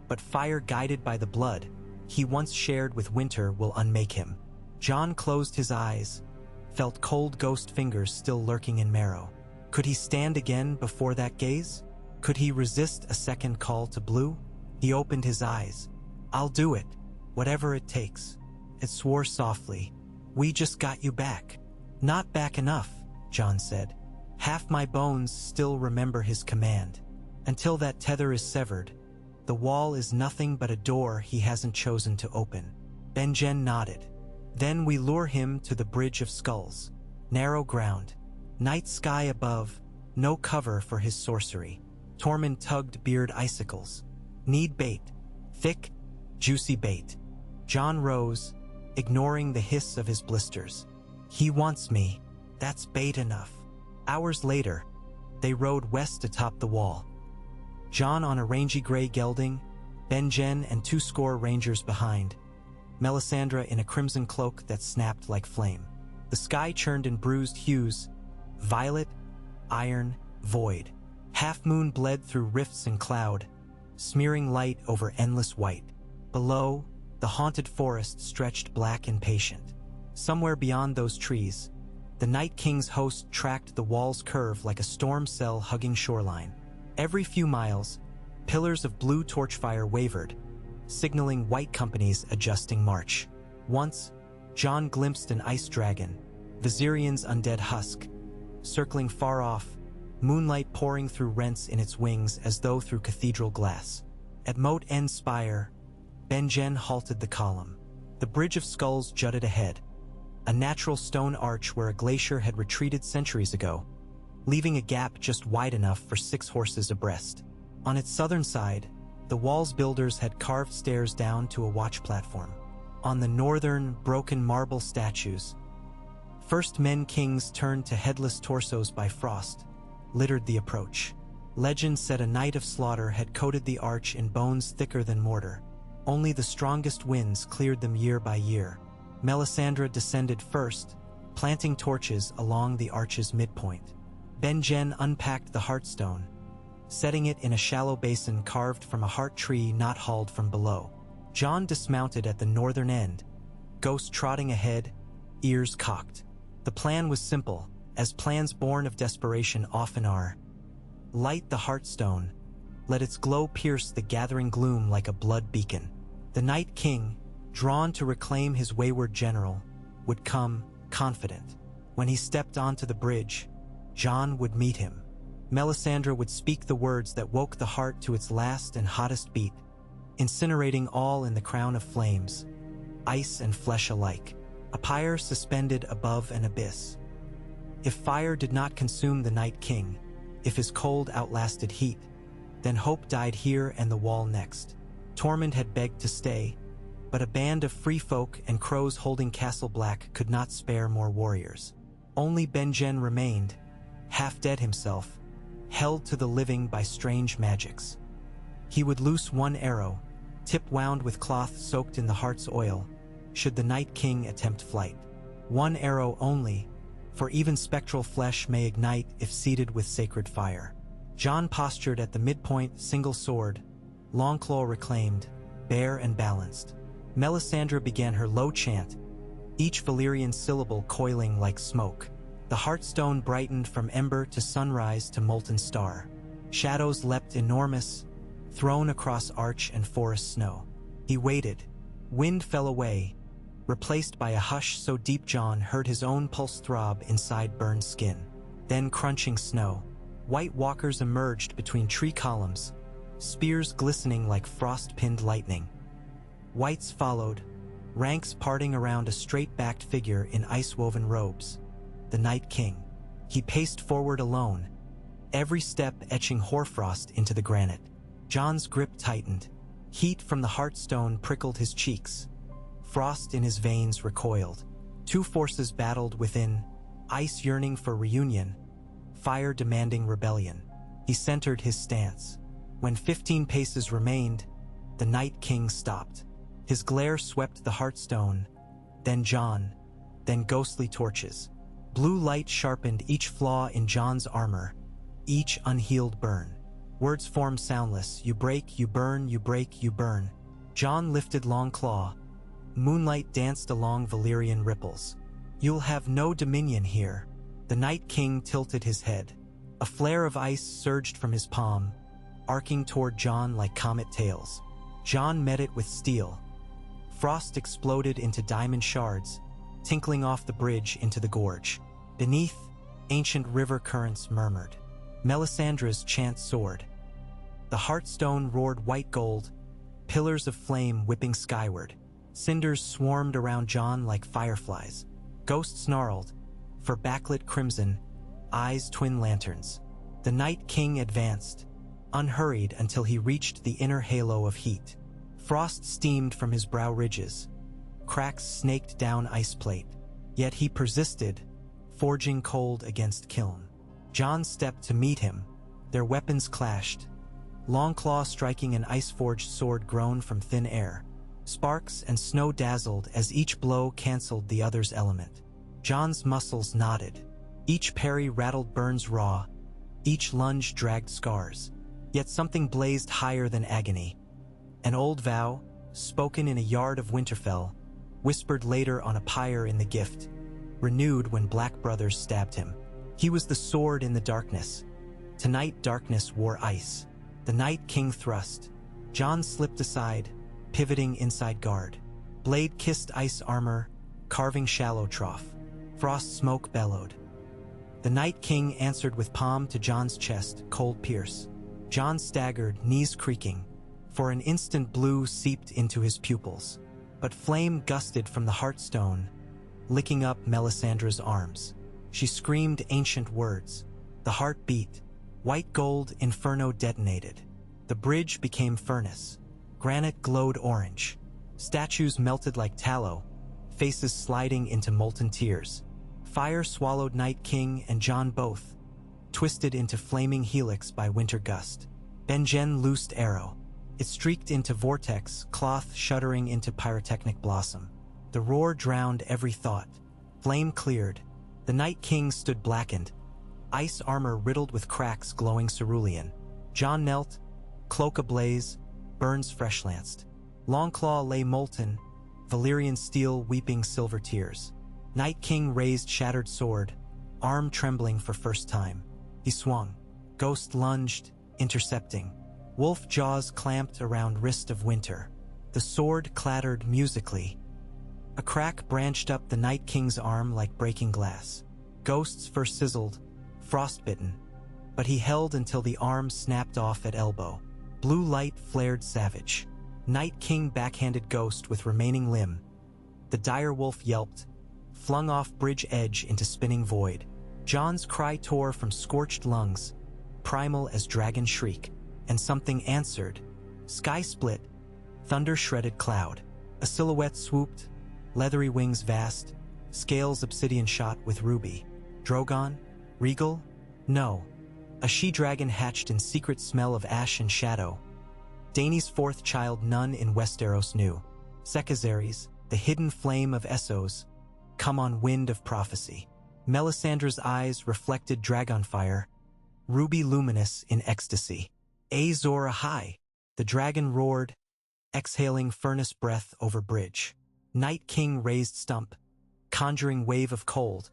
but fire guided by the blood he once shared with winter will unmake him. Jon closed his eyes, felt cold ghost fingers still lurking in marrow. Could he stand again before that gaze? Could he resist a second call to blue? He opened his eyes. I'll do it, whatever it takes. It swore softly. We just got you back. Not back enough, Jon said. Half my bones still remember his command. Until that tether is severed, the wall is nothing but a door he hasn't chosen to open. Benjen nodded. Then we lure him to the Bridge of Skulls. Narrow ground. Night sky above, no cover for his sorcery. Tormund tugged beard icicles. Need bait. Thick, juicy bait. Jon rose, ignoring the hiss of his blisters. He wants me. That's bait enough. Hours later, they rode west atop the wall. Jon on a rangy gray gelding, Benjen and 2 score rangers behind, Melisandre in a crimson cloak that snapped like flame. The sky churned in bruised hues, violet, iron, void. Half-moon bled through rifts in cloud, smearing light over endless white. Below, the haunted forest stretched black and patient. Somewhere beyond those trees, the Night King's host tracked the wall's curve like a storm cell hugging shoreline. Every few miles, pillars of blue torchfire wavered, signaling white companies adjusting march. Once, Jon glimpsed an ice dragon, Viserion's undead husk, circling far off, moonlight pouring through rents in its wings as though through cathedral glass. At Moat End Spire, Benjen halted the column. The Bridge of Skulls jutted ahead, a natural stone arch where a glacier had retreated centuries ago, leaving a gap just wide enough for 6 horses abreast. On its southern side, the wall's builders had carved stairs down to a watch platform. On the northern, broken marble statues, first men kings turned to headless torsos by frost, littered the approach. Legend said a night of slaughter had coated the arch in bones thicker than mortar. Only the strongest winds cleared them year by year. Melisandre descended first, planting torches along the arch's midpoint. Benjen unpacked the heartstone, setting it in a shallow basin carved from a heart tree not hauled from below. Jon dismounted at the northern end, Ghost trotting ahead, ears cocked. The plan was simple, as plans born of desperation often are. Light the heartstone, let its glow pierce the gathering gloom like a blood beacon. The Night King, drawn to reclaim his wayward general, would come, confident. When he stepped onto the bridge, Jon would meet him. Melisandre would speak the words that woke the heart to its last and hottest beat, incinerating all in the crown of flames, ice and flesh alike, a pyre suspended above an abyss. If fire did not consume the Night King, if his cold outlasted heat, then hope died here and the wall next. Tormund had begged to stay, but a band of free folk and crows holding Castle Black could not spare more warriors. Only Benjen remained, half dead himself, held to the living by strange magics. He would loose one arrow, tip wound with cloth soaked in the heart's oil, should the Night King attempt flight. One arrow only, for even spectral flesh may ignite if seeded with sacred fire. Jon postured at the midpoint, single sword, long claw reclaimed, bare and balanced. Melisandre began her low chant, each Valyrian syllable coiling like smoke. The heartstone brightened from ember to sunrise to molten star. Shadows leapt enormous, thrown across arch and forest snow. He waited. Wind fell away, replaced by a hush so deep Jon heard his own pulse throb inside burned skin. Then crunching snow. White walkers emerged between tree columns, spears glistening like frost-pinned lightning. Whites followed, ranks parting around a straight-backed figure in ice-woven robes. The Night King. He paced forward alone, every step etching hoarfrost into the granite. Jon's grip tightened. Heat from the heartstone prickled his cheeks. Frost in his veins recoiled. Two forces battled within, ice yearning for reunion, fire demanding rebellion. He centered his stance. When 15 paces remained, the Night King stopped. His glare swept the heartstone, then Jon, then ghostly torches. Blue light sharpened each flaw in Jon's armor, each unhealed burn. Words formed soundless, you break, you burn, you break, you burn. Jon lifted long claw. Moonlight danced along Valyrian ripples. You'll have no dominion here. The Night King tilted his head. A flare of ice surged from his palm, arcing toward Jon like comet tails. Jon met it with steel. Frost exploded into diamond shards, tinkling off the bridge into the gorge. Beneath, ancient river currents murmured. Melisandre's chant soared. The heartstone roared white gold, pillars of flame whipping skyward. Cinders swarmed around Jon like fireflies. Ghosts snarled, for backlit crimson, eyes twin lanterns. The Night King advanced, unhurried until he reached the inner halo of heat. Frost steamed from his brow ridges. Cracks snaked down ice plate. Yet he persisted, forging cold against kiln. Jon stepped to meet him. Their weapons clashed. Longclaw striking an ice-forged sword grown from thin air. Sparks and snow dazzled as each blow canceled the other's element. Jon's muscles knotted. Each parry rattled burns raw. Each lunge dragged scars. Yet something blazed higher than agony. An old vow, spoken in a yard of Winterfell, whispered later on a pyre in the gift, renewed when Black brothers stabbed him. He was the sword in the darkness. Tonight darkness wore ice. The Night King thrust. Jon slipped aside, pivoting inside guard. Blade kissed ice armor, carving shallow trough. Frost smoke bellowed. The Night King answered with palm to Jon's chest, cold pierce. Jon staggered, knees creaking. For an instant blue seeped into his pupils. But flame gusted from the heartstone, licking up Melisandre's arms. She screamed ancient words. The heart beat. White gold inferno detonated. The bridge became furnace. Granite glowed orange. Statues melted like tallow, faces sliding into molten tears. Fire swallowed Night King and Jon both, twisted into flaming helix by winter gust. Benjen loosed arrow. It streaked into vortex, cloth shuddering into pyrotechnic blossom. The roar drowned every thought. Flame cleared. The Night King stood blackened, ice armor riddled with cracks glowing cerulean. Jon knelt, cloak ablaze, burns fresh-lanced. Longclaw lay molten, Valyrian steel weeping silver tears. Night King raised shattered sword, arm trembling for first time. He swung. Ghost lunged, intercepting. Wolf jaws clamped around wrist of winter. The sword clattered musically. A crack branched up the Night King's arm like breaking glass. Ghost's fur sizzled, frostbitten, but he held until the arm snapped off at elbow. Blue light flared savage. Night King backhanded Ghost with remaining limb. The dire wolf yelped, flung off bridge edge into spinning void. Jon's cry tore from scorched lungs, primal as dragon shriek. And something answered. Sky split, thunder shredded cloud. A silhouette swooped, leathery wings vast, scales obsidian shot with ruby. Drogon? Regal? No. A she-dragon hatched in secret smell of ash and shadow. Dany's fourth child none in Westeros knew. Secazares, the hidden flame of Essos, come on wind of prophecy. Melisandre's eyes reflected dragon fire, ruby luminous in ecstasy. Azor Ahai, the dragon roared, exhaling furnace breath over bridge. Night King raised stump, conjuring wave of cold,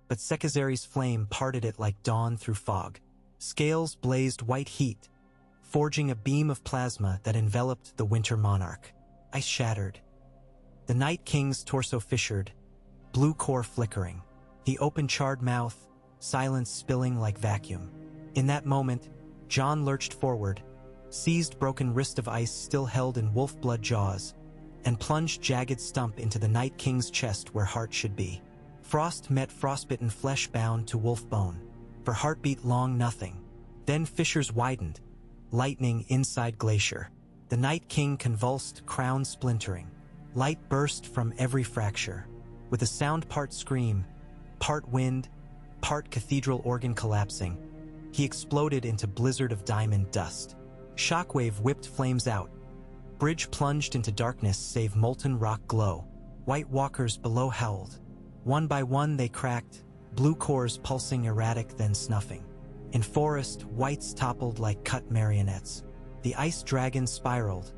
but Secazares' flame parted it like dawn through fog. Scales blazed white heat, forging a beam of plasma that enveloped the winter monarch. Ice shattered. The Night King's torso fissured, blue core flickering. He opened charred mouth, silence spilling like vacuum. In that moment, Jon lurched forward, seized broken wrist of ice still held in wolf blood jaws, and plunged jagged stump into the Night King's chest where heart should be. Frost met frostbitten flesh bound to wolf bone. For heartbeat long nothing. Then fissures widened, lightning inside glacier. The Night King convulsed, crown splintering. Light burst from every fracture. With a sound part scream, part wind, part cathedral organ collapsing, he exploded into blizzard of diamond dust. Shockwave whipped flames out. Bridge plunged into darkness save molten rock glow. White walkers below howled. One by one they cracked, blue cores pulsing erratic then snuffing. In forest, whites toppled like cut marionettes. The ice dragon spiraled,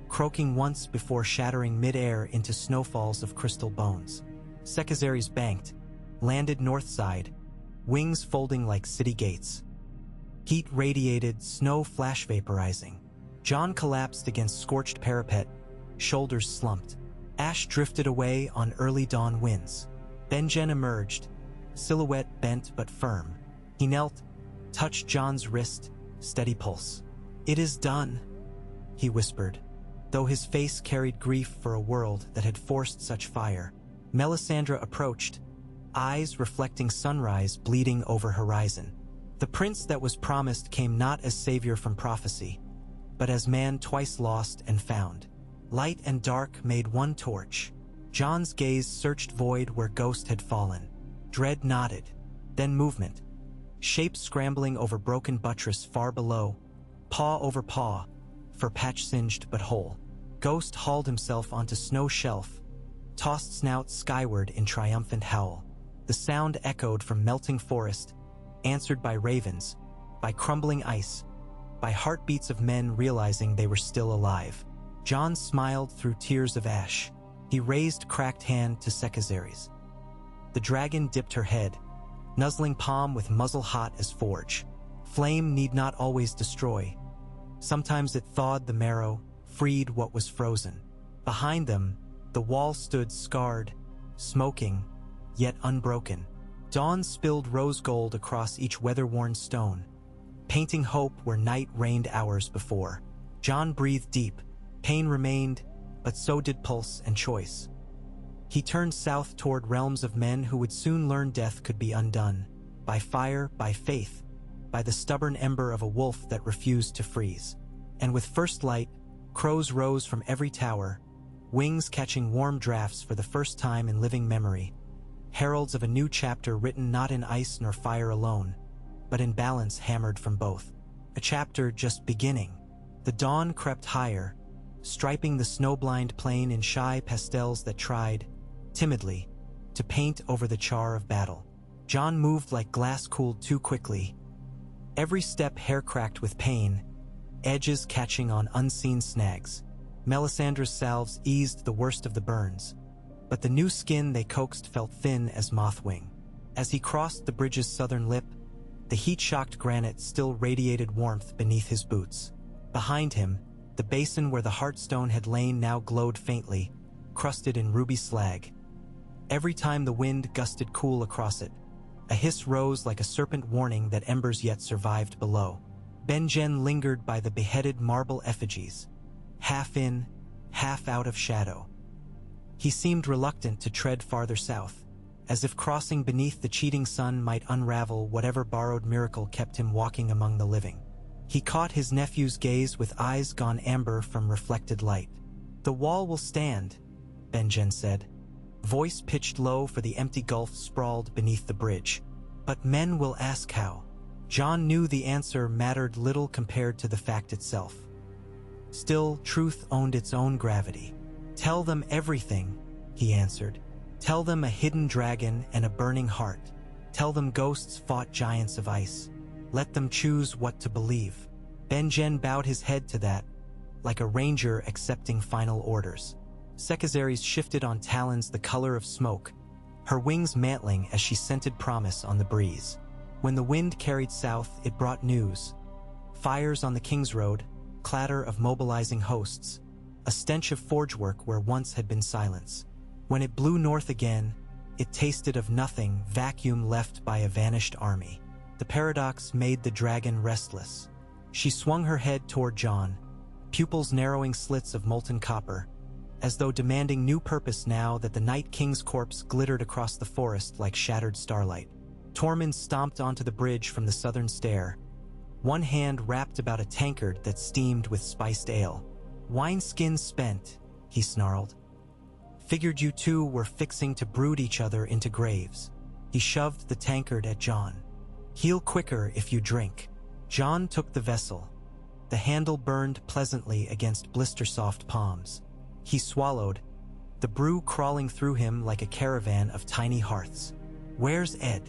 croaking once before shattering mid-air into snowfalls of crystal bones. Secazares banked, landed north side, wings folding like city gates. Heat radiated, snow flash vaporizing. Jon collapsed against scorched parapet, shoulders slumped. Ash drifted away on early dawn winds. Benjen emerged, silhouette bent but firm. He knelt, touched Jon's wrist, steady pulse. "It is done," he whispered, though his face carried grief for a world that had forced such fire. Melisandre approached, eyes reflecting sunrise bleeding over horizon. The prince that was promised came not as savior from prophecy, but as man twice lost and found. Light and dark made one torch. Jon's gaze searched void where ghost had fallen. Dread nodded, then movement. Shapes scrambling over broken buttress far below, paw over paw, for patch singed but whole. Ghost hauled himself onto snow shelf, tossed snout skyward in triumphant howl. The sound echoed from melting forest, answered by ravens, by crumbling ice, by heartbeats of men realizing they were still alive. Jon smiled through tears of ash. He raised cracked hand to Secazares. The dragon dipped her head, nuzzling palm with muzzle hot as forge. Flame need not always destroy. Sometimes it thawed the marrow, freed what was frozen. Behind them, the wall stood scarred, smoking, yet unbroken. Dawn spilled rose gold across each weather-worn stone, painting hope where night reigned hours before. Jon breathed deep. Pain remained, but so did pulse and choice. He turned south toward realms of men who would soon learn death could be undone. By fire, by faith, by the stubborn ember of a wolf that refused to freeze. And with first light, crows rose from every tower, wings catching warm drafts for the first time in living memory. Heralds of a new chapter written not in ice nor fire alone, but in balance hammered from both. A chapter just beginning. The dawn crept higher, striping the snow-blind plain in shy pastels that tried, timidly, to paint over the char of battle. Jon moved like glass cooled too quickly, every step hair-cracked with pain, edges catching on unseen snags. Melisandre's salves eased the worst of the burns, but the new skin they coaxed felt thin as mothwing. As he crossed the bridge's southern lip, the heat-shocked granite still radiated warmth beneath his boots. Behind him, the basin where the Heartstone had lain now glowed faintly, crusted in ruby slag. Every time the wind gusted cool across it, a hiss rose like a serpent warning that embers yet survived below. Benjen lingered by the beheaded marble effigies, half in, half out of shadow. He seemed reluctant to tread farther south, as if crossing beneath the cheating sun might unravel whatever borrowed miracle kept him walking among the living. He caught his nephew's gaze with eyes gone amber from reflected light. "The wall will stand," Benjen said, voice pitched low for the empty gulf sprawled beneath the bridge. "But men will ask how." Jon knew the answer mattered little compared to the fact itself. Still, truth owned its own gravity. "Tell them everything," he answered. "Tell them a hidden dragon and a burning heart. Tell them ghosts fought giants of ice. Let them choose what to believe." Benjen bowed his head to that, like a ranger accepting final orders. Sekizares shifted on talons the color of smoke, her wings mantling as she scented promise on the breeze. When the wind carried south, it brought news. Fires on the King's Road, clatter of mobilizing hosts, a stench of forge work where once had been silence. When it blew north again, it tasted of nothing, vacuum left by a vanished army. The paradox made the dragon restless. She swung her head toward Jon, pupils narrowing slits of molten copper, as though demanding new purpose now that the Night King's corpse glittered across the forest like shattered starlight. Tormund stomped onto the bridge from the southern stair, one hand wrapped about a tankard that steamed with spiced ale. "Wineskin spent," he snarled. "Figured you two were fixing to brood each other into graves." He shoved the tankard at Jon. "Heal quicker if you drink." Jon took the vessel. The handle burned pleasantly against blister-soft palms. He swallowed, the brew crawling through him like a caravan of tiny hearths. "Where's Ed?"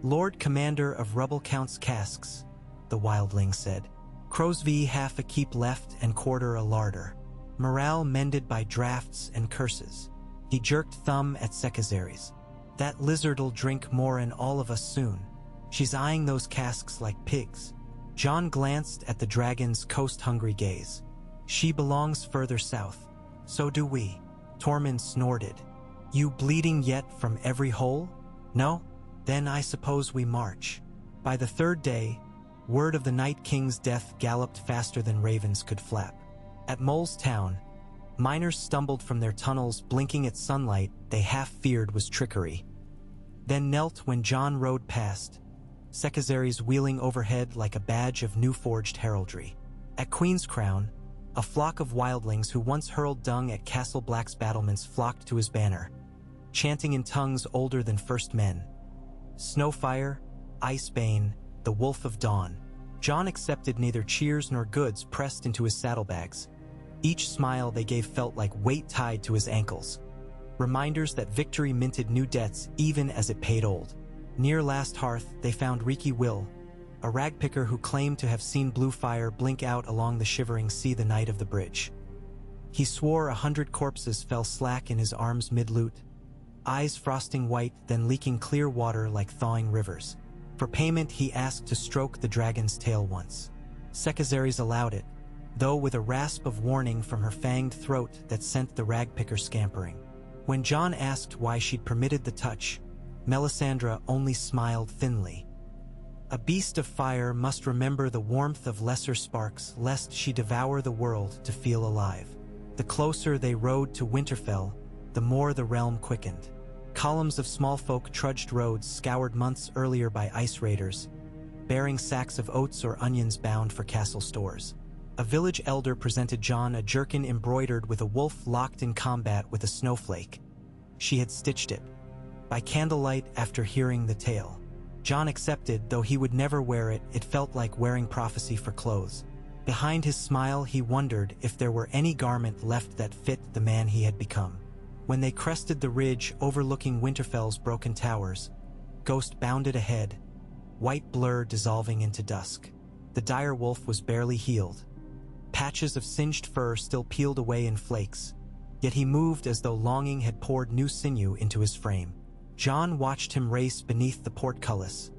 "Lord Commander of Rubble Count's casks," the wildling said. "Crosby half a keep left and quarter a larder. Morale mended by drafts and curses." He jerked thumb at Sekizares. "That lizard'll drink more'n all of us soon. She's eyeing those casks like pigs." Jon glanced at the dragon's coast-hungry gaze. "She belongs further south. So do we." Tormund snorted. "You bleeding yet from every hole? No? Then I suppose we march." By the third day, word of the Night King's death galloped faster than ravens could flap. At Mole's Town, miners stumbled from their tunnels, blinking at sunlight they half feared was trickery. Then knelt when Jon rode past, Sekizares wheeling overhead like a badge of new-forged heraldry. At Queen's Crown, a flock of wildlings who once hurled dung at Castle Black's battlements flocked to his banner, chanting in tongues older than first men. Snowfire, Icebane, the Wolf of Dawn. Jon accepted neither cheers nor goods pressed into his saddlebags. Each smile they gave felt like weight tied to his ankles. Reminders that victory minted new debts even as it paid old. Near Last Hearth, they found Riki Will, a ragpicker who claimed to have seen blue fire blink out along the shivering sea the night of the bridge. He swore 100 corpses fell slack in his arms mid-loot, eyes frosting white then leaking clear water like thawing rivers. For payment, he asked to stroke the dragon's tail once. Sekizares allowed it, though with a rasp of warning from her fanged throat that sent the ragpicker scampering. When Jon asked why she'd permitted the touch, Melisandre only smiled thinly. A beast of fire must remember the warmth of lesser sparks lest she devour the world to feel alive. The closer they rode to Winterfell, the more the realm quickened. Columns of small folk trudged roads scoured months earlier by ice raiders, bearing sacks of oats or onions bound for castle stores. A village elder presented Jon a jerkin embroidered with a wolf locked in combat with a snowflake. She had stitched it, by candlelight after hearing the tale. Jon accepted, though he would never wear it. It felt like wearing prophecy for clothes. Behind his smile, he wondered if there were any garment left that fit the man he had become. When they crested the ridge overlooking Winterfell's broken towers, Ghost bounded ahead, white blur dissolving into dusk. The dire wolf was barely healed. Patches of singed fur still peeled away in flakes, yet he moved as though longing had poured new sinew into his frame. Jon watched him race beneath the portcullis,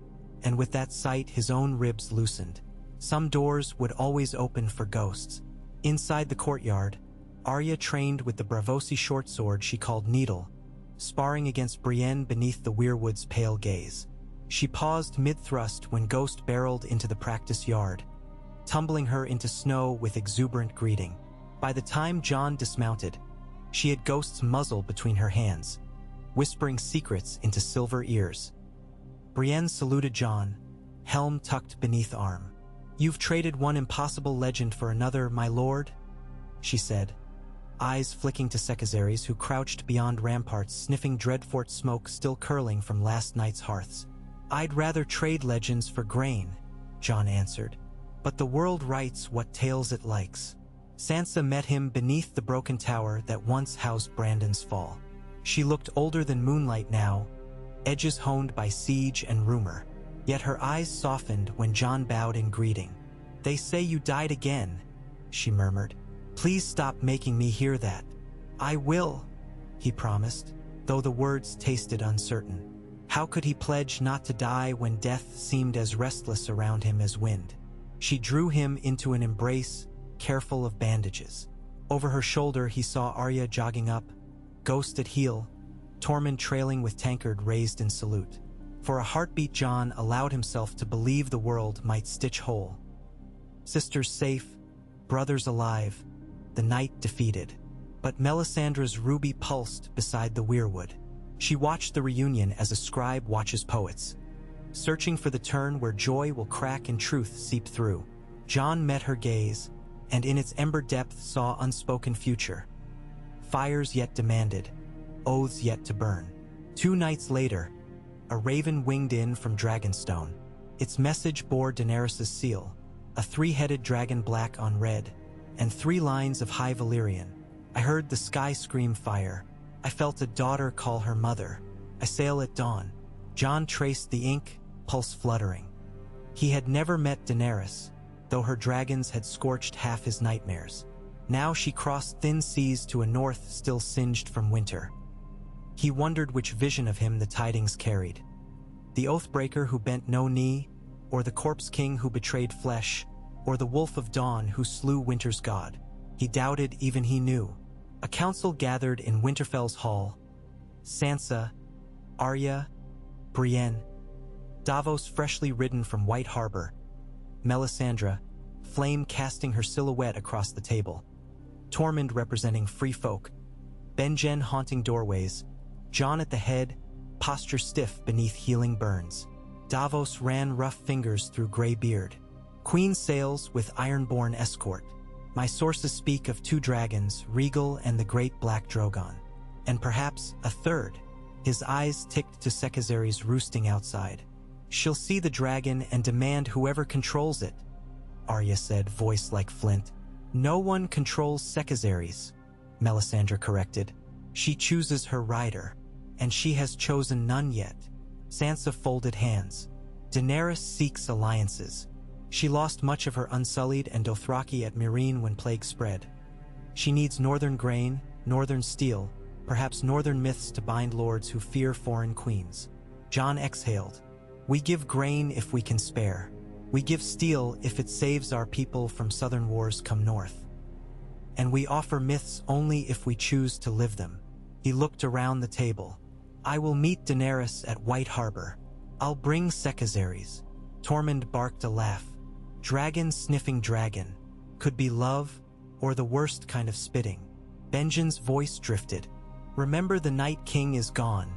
and with that sight his own ribs loosened. Some doors would always open for ghosts. Inside the courtyard, Arya trained with the Braavosi short sword she called Needle, sparring against Brienne beneath the weirwood's pale gaze. She paused mid-thrust when Ghost barreled into the practice yard, tumbling her into snow with exuberant greeting. By the time Jon dismounted, she had Ghost's muzzle between her hands, whispering secrets into silver ears. Brienne saluted Jon, helm tucked beneath arm. "You've traded one impossible legend for another, my lord," she said, eyes flicking to Sekizares, who crouched beyond ramparts sniffing Dreadfort smoke still curling from last night's hearths. "I'd rather trade legends for grain," Jon answered. "But the world writes what tales it likes." Sansa met him beneath the broken tower that once housed Brandon's fall. She looked older than moonlight now, edges honed by siege and rumor. Yet her eyes softened when Jon bowed in greeting. "They say you died again," she murmured. "Please stop making me hear that." "I will," he promised, though the words tasted uncertain. How could he pledge not to die when death seemed as restless around him as wind? She drew him into an embrace, careful of bandages. Over her shoulder he saw Arya jogging up, Ghost at heel, Tormund trailing with tankard raised in salute. For a heartbeat Jon allowed himself to believe the world might stitch whole. Sisters safe, brothers alive, the night defeated. But Melisandre's ruby pulsed beside the weirwood. She watched the reunion as a scribe watches poets, searching for the turn where joy will crack and truth seep through. Jon met her gaze, and in its ember depth saw unspoken future. Fires yet demanded, oaths yet to burn. 2 nights later, a raven winged in from Dragonstone. Its message bore Daenerys' seal, a 3-headed dragon black on red, and 3 lines of high Valyrian. "I heard the sky scream fire. I felt a daughter call her mother. I sail at dawn." Jon traced the ink, pulse fluttering. He had never met Daenerys, though her dragons had scorched half his nightmares. Now she crossed thin seas to a north still singed from winter. He wondered which vision of him the tidings carried. The Oathbreaker who bent no knee, or the Corpse King who betrayed flesh, or the Wolf of Dawn who slew winter's god. He doubted even he knew. A council gathered in Winterfell's hall. Sansa, Arya, Brienne, Davos freshly ridden from White Harbor, Melisandre, flame casting her silhouette across the table, Tormund representing free folk, Benjen haunting doorways, Jon at the head, posture stiff beneath healing burns. Davos ran rough fingers through gray beard. "Queen sails with ironborn escort. My sources speak of 2 dragons, Regal and the great black Drogon. And perhaps a 3rd. His eyes ticked to Sekazari's roosting outside. "She'll see the dragon and demand whoever controls it," Arya said, voice like flint. "No one controls Sekazari's," Melisandre corrected. "She chooses her rider, and she has chosen none yet." Sansa folded hands. "Daenerys seeks alliances. She lost much of her Unsullied and Dothraki at Meereen when plague spread. She needs northern grain, northern steel, perhaps northern myths to bind lords who fear foreign queens." Jon exhaled. "We give grain if we can spare. We give steel if it saves our people from southern wars come north. And we offer myths only if we choose to live them." He looked around the table. "I will meet Daenerys at White Harbor. I'll bring Sekazari's." Tormund barked a laugh. Dragon sniffing dragon. Could be love, or the worst kind of spitting. Benjen's voice drifted. "Remember, the Night King is gone,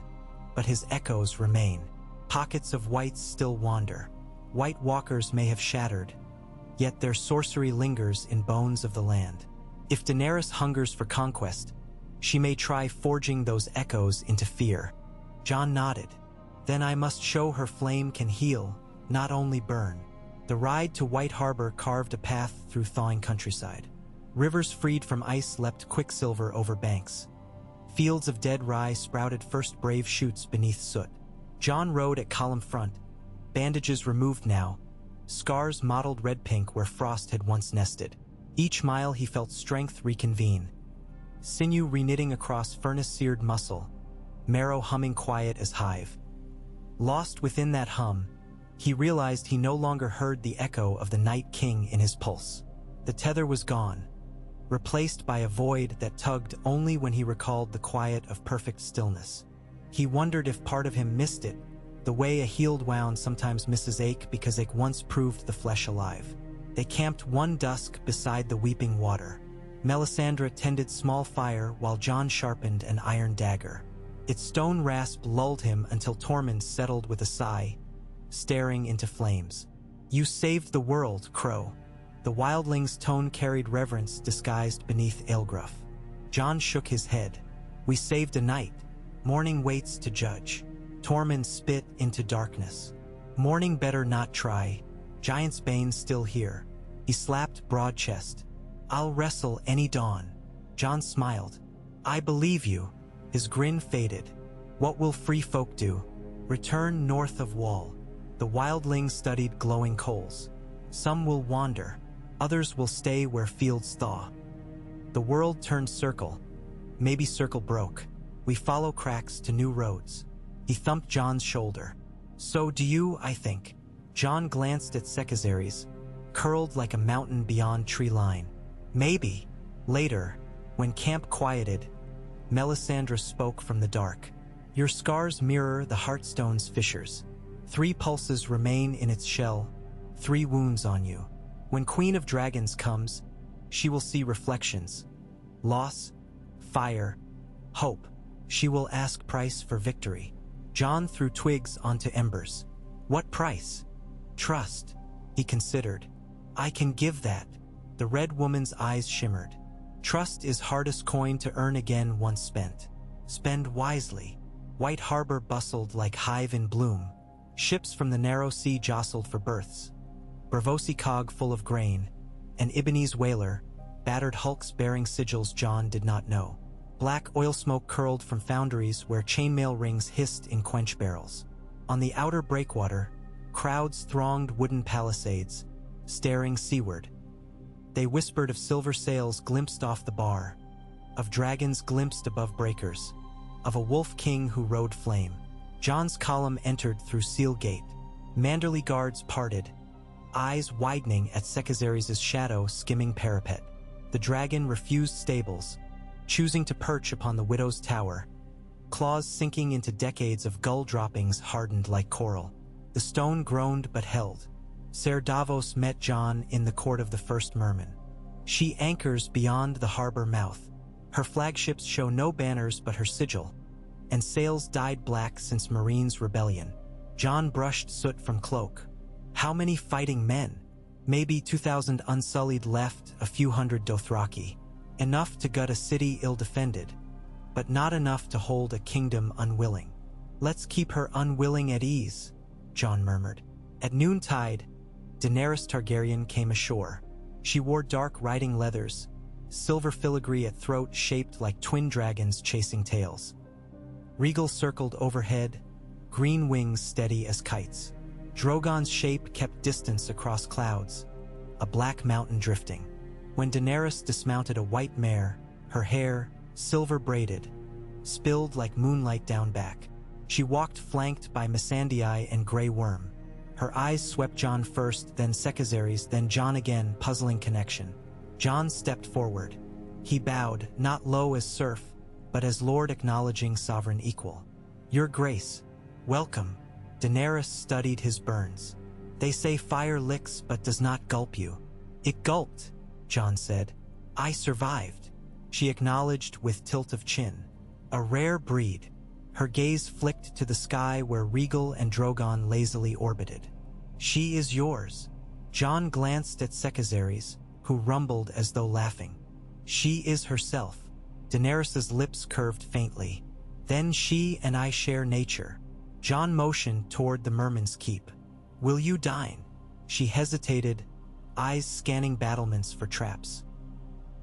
but his echoes remain. Pockets of whites still wander. White walkers may have shattered, yet their sorcery lingers in bones of the land. If Daenerys hungers for conquest, she may try forging those echoes into fear." Jon nodded. "Then I must show her flame can heal, not only burn." The ride to White Harbor carved a path through thawing countryside. Rivers freed from ice leapt quicksilver over banks. Fields of dead rye sprouted first brave shoots beneath soot. Jon rode at column front, bandages removed now, scars mottled red-pink where frost had once nested. Each mile he felt strength reconvene, sinew reknitting across furnace-seared muscle, marrow humming quiet as hive. Lost within that hum, he realized he no longer heard the echo of the Night King in his pulse. The tether was gone, replaced by a void that tugged only when he recalled the quiet of perfect stillness. He wondered if part of him missed it, the way a healed wound sometimes misses ache because ache once proved the flesh alive. They camped one dusk beside the weeping water. Melisandre tended small fire while Jon sharpened an iron dagger. Its stone rasp lulled him until Tormund settled with a sigh, staring into flames. "You saved the world, Crow." The wildling's tone carried reverence disguised beneath Aelgruff. Jon shook his head. "We saved a night. Morning waits to judge." Tormund spit into darkness. "Morning better not try. Giant's bane still here." He slapped broad chest. I'll wrestle any dawn. Jon smiled. I believe you. His grin faded. What will free folk do? Return north of Wall. The wildlings studied glowing coals. Some will wander. Others will stay where fields thaw. The world turned circle. Maybe circle broke. We follow cracks to new roads. He thumped Jon's shoulder. So do you, I think. Jon glanced at Sekizares, curled like a mountain beyond tree line. Maybe. Later, when camp quieted, Melisandre spoke from the dark. Your scars mirror the Heartstone's fissures. 3 pulses remain in its shell, 3 wounds on you. When Queen of Dragons comes, she will see reflections. Loss, fire, hope. She will ask price for victory. Jon threw twigs onto embers. What price? Trust, he considered. I can give that. The red woman's eyes shimmered. Trust is hardest coin to earn again once spent. Spend wisely. White Harbor bustled like hive in bloom. Ships from the narrow sea jostled for berths. Braavosi cog full of grain. An Ibbenese whaler, battered hulks bearing sigils Jon did not know. Black oil smoke curled from foundries where chainmail rings hissed in quench barrels. On the outer breakwater, crowds thronged wooden palisades, staring seaward. They whispered of silver sails glimpsed off the bar, of dragons glimpsed above breakers, of a wolf king who rode flame. Jon's column entered through Seal Gate. Manderly guards parted, eyes widening at Sekizares' shadow skimming parapet. The dragon refused stables, choosing to perch upon the widow's tower, claws sinking into decades of gull droppings hardened like coral. The stone groaned but held. Ser Davos met Jon in the court of the First Merman. She anchors beyond the harbor mouth. Her flagships show no banners but her sigil, and sails dyed black since Marine's rebellion. Jon brushed soot from cloak. How many fighting men? Maybe 2,000 unsullied left, a few hundred Dothraki. Enough to gut a city ill-defended, but not enough to hold a kingdom unwilling. Let's keep her unwilling at ease, Jon murmured. At noontide, Daenerys Targaryen came ashore. She wore dark riding leathers, silver filigree at throat shaped like twin dragons chasing tails. Regal circled overhead, green wings steady as kites. Drogon's shape kept distance across clouds, a black mountain drifting. When Daenerys dismounted a white mare, her hair, silver braided, spilled like moonlight down back. She walked flanked by Missandei and Grey Worm. Her eyes swept Jon first, then Sekizares, then Jon again, puzzling connection. Jon stepped forward. He bowed, not low as serf, but as lord acknowledging sovereign equal. Your grace, welcome. Daenerys studied his burns. They say fire licks but does not gulp you. It gulped, Jon said. I survived. She acknowledged with tilt of chin. A rare breed. Her gaze flicked to the sky where Regal and Drogon lazily orbited. She is yours. Jon glanced at Sekizares, who rumbled as though laughing. She is herself. Daenerys' lips curved faintly. Then she and I share nature. Jon motioned toward the Merman's Keep. Will you dine? She hesitated, eyes scanning battlements for traps.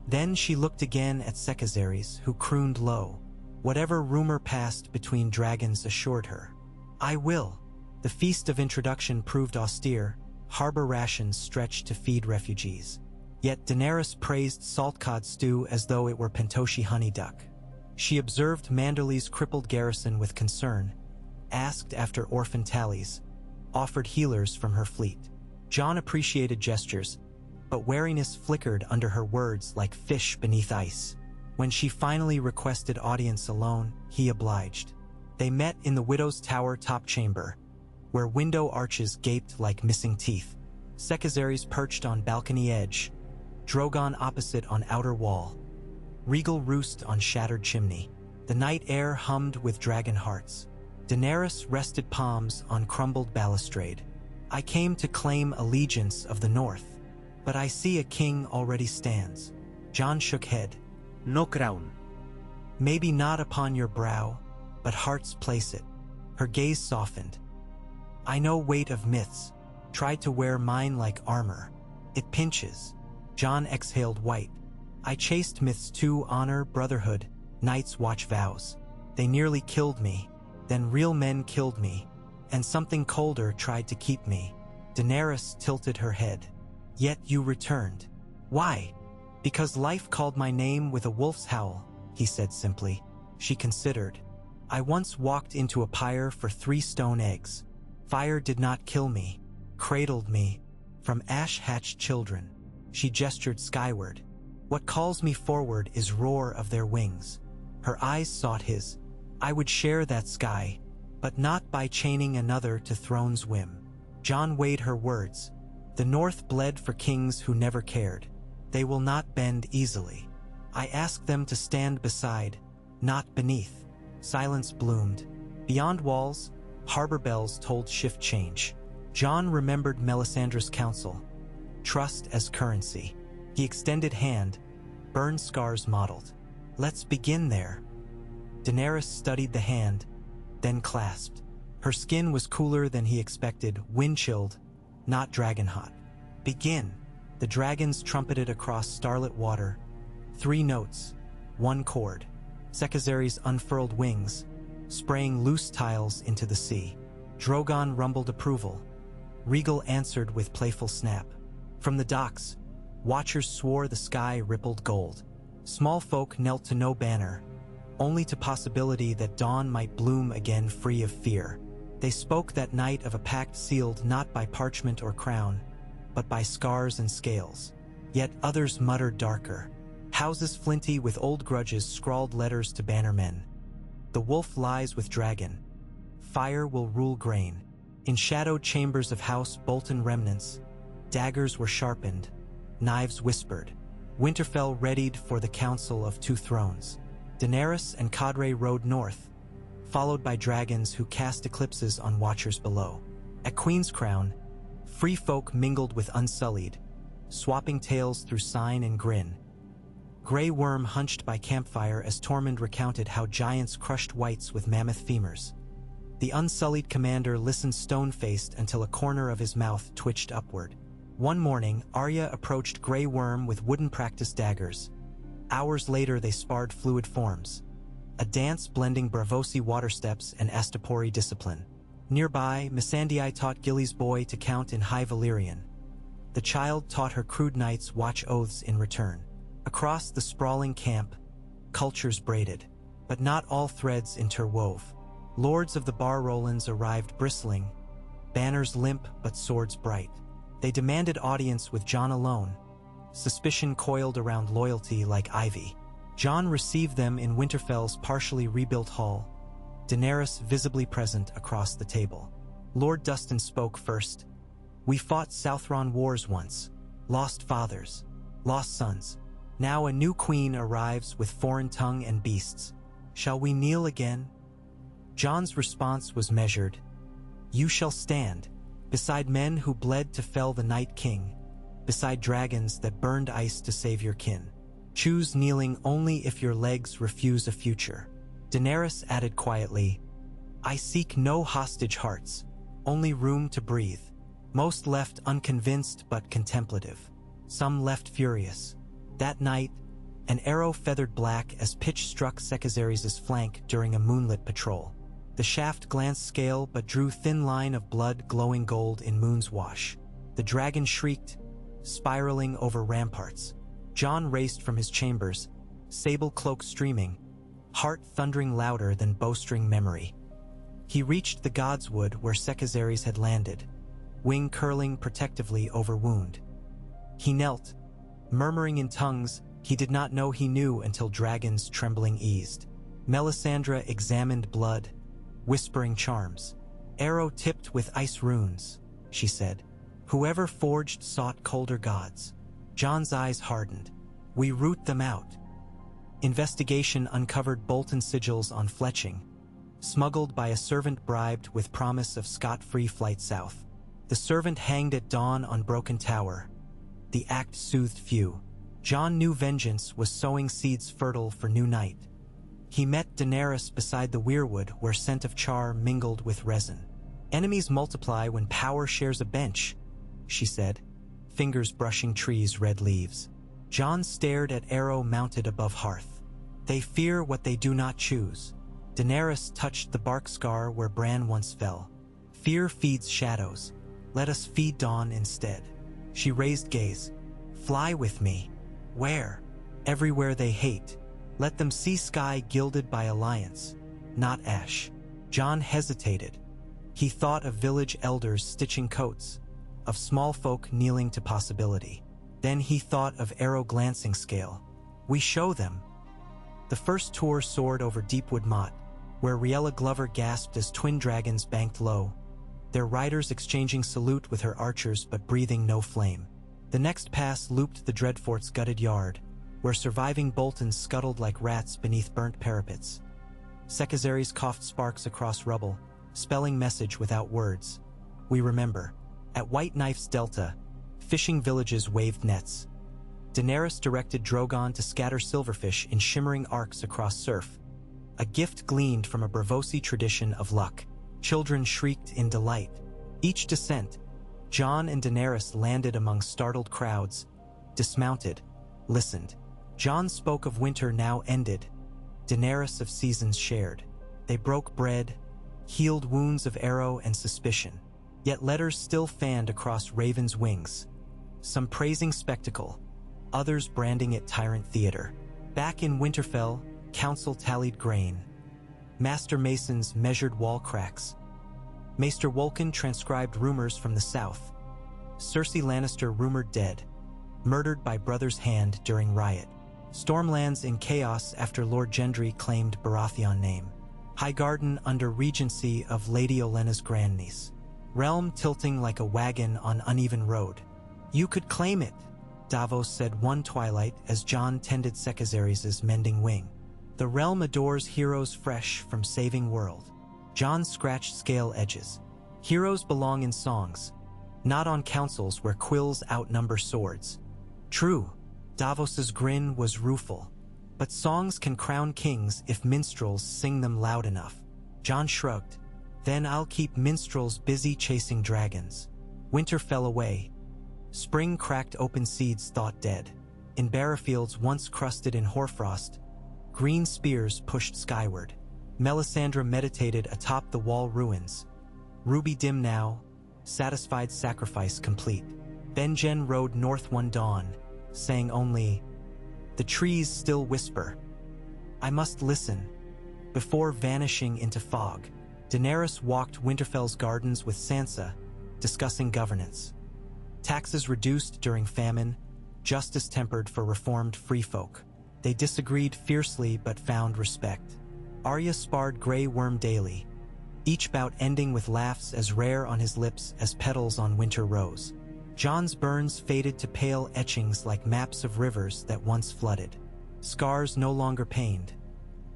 Then she looked again at Sekizares, who crooned low. Whatever rumor passed between dragons assured her. I will. The feast of introduction proved austere, harbor rations stretched to feed refugees. Yet Daenerys praised saltcod stew as though it were Pentoshi honey duck. She observed Manderly's crippled garrison with concern, asked after orphan tallies, offered healers from her fleet. Jon appreciated gestures, but wariness flickered under her words like fish beneath ice. When she finally requested audience alone, he obliged. They met in the Widow's Tower top chamber, where window arches gaped like missing teeth. Sekizares perched on balcony edge, Drogon opposite on outer wall. Regal roost on shattered chimney. The night air hummed with dragon hearts. Daenerys rested palms on crumbled balustrade. I came to claim allegiance of the north, but I see a king already stands. Jon shook head. No crown. Maybe not upon your brow, but hearts place it. Her gaze softened. I know weight of myths, tried to wear mine like armor. It pinches. Jon exhaled white. I chased myths too, honor, brotherhood, Night's Watch vows. They nearly killed me, then real men killed me, and something colder tried to keep me. Daenerys tilted her head. Yet you returned. Why? Because life called my name with a wolf's howl, he said simply. She considered. I once walked into a pyre for 3 stone eggs. Fire did not kill me, cradled me, from ash-hatched children. She gestured skyward. What calls me forward is roar of their wings. Her eyes sought his. I would share that sky, but not by chaining another to throne's whim. Jon weighed her words. The North bled for kings who never cared. They will not bend easily. I ask them to stand beside, not beneath. Silence bloomed. Beyond walls, harbor bells told shift change. Jon remembered Melisandre's counsel. Trust as currency. He extended hand, burn scars modeled. Let's begin there. Daenerys studied the hand, then clasped. Her skin was cooler than he expected, wind-chilled, not dragon-hot. Begin. The dragons trumpeted across starlit water. 3 notes, 1 chord. Sekazary's unfurled wings, spraying loose tiles into the sea. Drogon rumbled approval. Regal answered with playful snap. From the docks, watchers swore the sky rippled gold. Small folk knelt to no banner, only to possibility that dawn might bloom again free of fear. They spoke that night of a pact sealed not by parchment or crown, but by scars and scales. Yet others muttered darker. Houses flinty with old grudges scrawled letters to bannermen. The wolf lies with dragon. Fire will rule grain. In shadowed chambers of House Bolton remnants, daggers were sharpened, knives whispered. Winterfell readied for the council of 2 thrones. Daenerys and cadre rode north, followed by dragons who cast eclipses on watchers below. At Queen's Crown, free folk mingled with unsullied, swapping tales through sign and grin. Grey Worm hunched by campfire as Tormund recounted how giants crushed whites with mammoth femurs. The unsullied commander listened stone-faced until a corner of his mouth twitched upward. One morning, Arya approached Grey Worm with wooden practice daggers. Hours later they sparred fluid forms, a dance blending Braavosi water steps and Astapori discipline. Nearby, Missandei taught Gilly's boy to count in High Valyrian. The child taught her crude knights watch oaths in return. Across the sprawling camp, cultures braided, but not all threads interwove. Lords of the Bar Rolands arrived bristling, banners limp but swords bright. They demanded audience with Jon alone. Suspicion coiled around loyalty like ivy. Jon received them in Winterfell's partially rebuilt hall, Daenerys visibly present across the table. Lord Dustin spoke first. We fought Southron wars once, lost fathers, lost sons. Now a new queen arrives with foreign tongue and beasts. Shall we kneel again? Jon's response was measured. You shall stand, beside men who bled to fell the Night King, beside dragons that burned ice to save your kin. Choose kneeling only if your legs refuse a future. Daenerys added quietly, I seek no hostage hearts, only room to breathe. Most left unconvinced but contemplative. Some left furious. That night, an arrow feathered black as pitch struck Sekazary's flank during a moonlit patrol. The shaft glanced scale but drew thin line of blood glowing gold in moon's wash. The dragon shrieked, spiraling over ramparts. Jon raced from his chambers, sable cloak streaming, heart thundering louder than bowstring memory. He reached the Godswood where Sekazary's had landed, wing curling protectively over wound. He knelt, murmuring in tongues he did not know he knew until dragons trembling eased. Melisandre examined blood, whispering charms. Arrow tipped with ice runes, she said. Whoever forged sought colder gods. Jon's eyes hardened. We root them out. Investigation uncovered Bolton sigils on Fletching, smuggled by a servant bribed with promise of scot-free flight south. The servant hanged at dawn on Broken Tower. The act soothed few. Jon knew vengeance was sowing seeds fertile for new night. He met Daenerys beside the weirwood where scent of char mingled with resin. Enemies multiply when power shares a bench, she said. fingers brushing trees' red leaves. Jon stared at arrow mounted above hearth. They fear what they do not choose. Daenerys touched the bark scar where Bran once fell. Fear feeds shadows. Let us feed dawn instead. She raised gaze. Fly with me. Where? Everywhere they hate. Let them see sky gilded by alliance, not ash. Jon hesitated. He thought of village elders stitching coats, of small folk kneeling to possibility. Then he thought of arrow glancing scale. We show them. The first tour soared over Deepwood Motte, where Riella Glover gasped as twin dragons banked low, their riders exchanging salute with her archers but breathing no flame. The next pass looped the Dreadfort's gutted yard, where surviving Boltons scuttled like rats beneath burnt parapets. Sekizaries coughed sparks across rubble, spelling message without words. We remember. At White Knife's delta, fishing villages waved nets. Daenerys directed Drogon to scatter silverfish in shimmering arcs across surf. A gift gleaned from a Braavosi tradition of luck. Children shrieked in delight. Each descent, Jon and Daenerys landed among startled crowds, dismounted, listened. Jon spoke of winter now ended, Daenerys of seasons shared. They broke bread, healed wounds of arrow and suspicion. Yet letters still fanned across Raven's wings, some praising spectacle, others branding it tyrant theater. Back in Winterfell, council tallied grain. Master Masons measured wall cracks. Maester Wolkan transcribed rumors from the south. Cersei Lannister rumored dead, murdered by brother's hand during riot. Stormlands in chaos after Lord Gendry claimed Baratheon name. Highgarden under regency of Lady Olenna's grandniece. Realm tilting like a wagon on uneven road. You could claim it, Davos said one twilight as Jon tended Sekizaries' mending wing. The realm adores heroes fresh from saving world. Jon scratched scale edges. Heroes belong in songs, not on councils where quills outnumber swords. True, Davos's grin was rueful, but songs can crown kings if minstrels sing them loud enough. Jon shrugged. Then I'll keep minstrels busy chasing dragons. Winter fell away. Spring cracked open seeds thought dead. In barrowfields once crusted in hoarfrost, green spears pushed skyward. Melisandre meditated atop the wall ruins. Ruby dim now, satisfied sacrifice complete. Benjen rode north one dawn, saying only, the trees still whisper. I must listen, before vanishing into fog. Daenerys walked Winterfell's gardens with Sansa, discussing governance. Taxes reduced during famine, justice tempered for reformed free folk. They disagreed fiercely but found respect. Arya sparred Grey Worm daily, each bout ending with laughs as rare on his lips as petals on winter rose. Jon's burns faded to pale etchings like maps of rivers that once flooded. Scars no longer pained.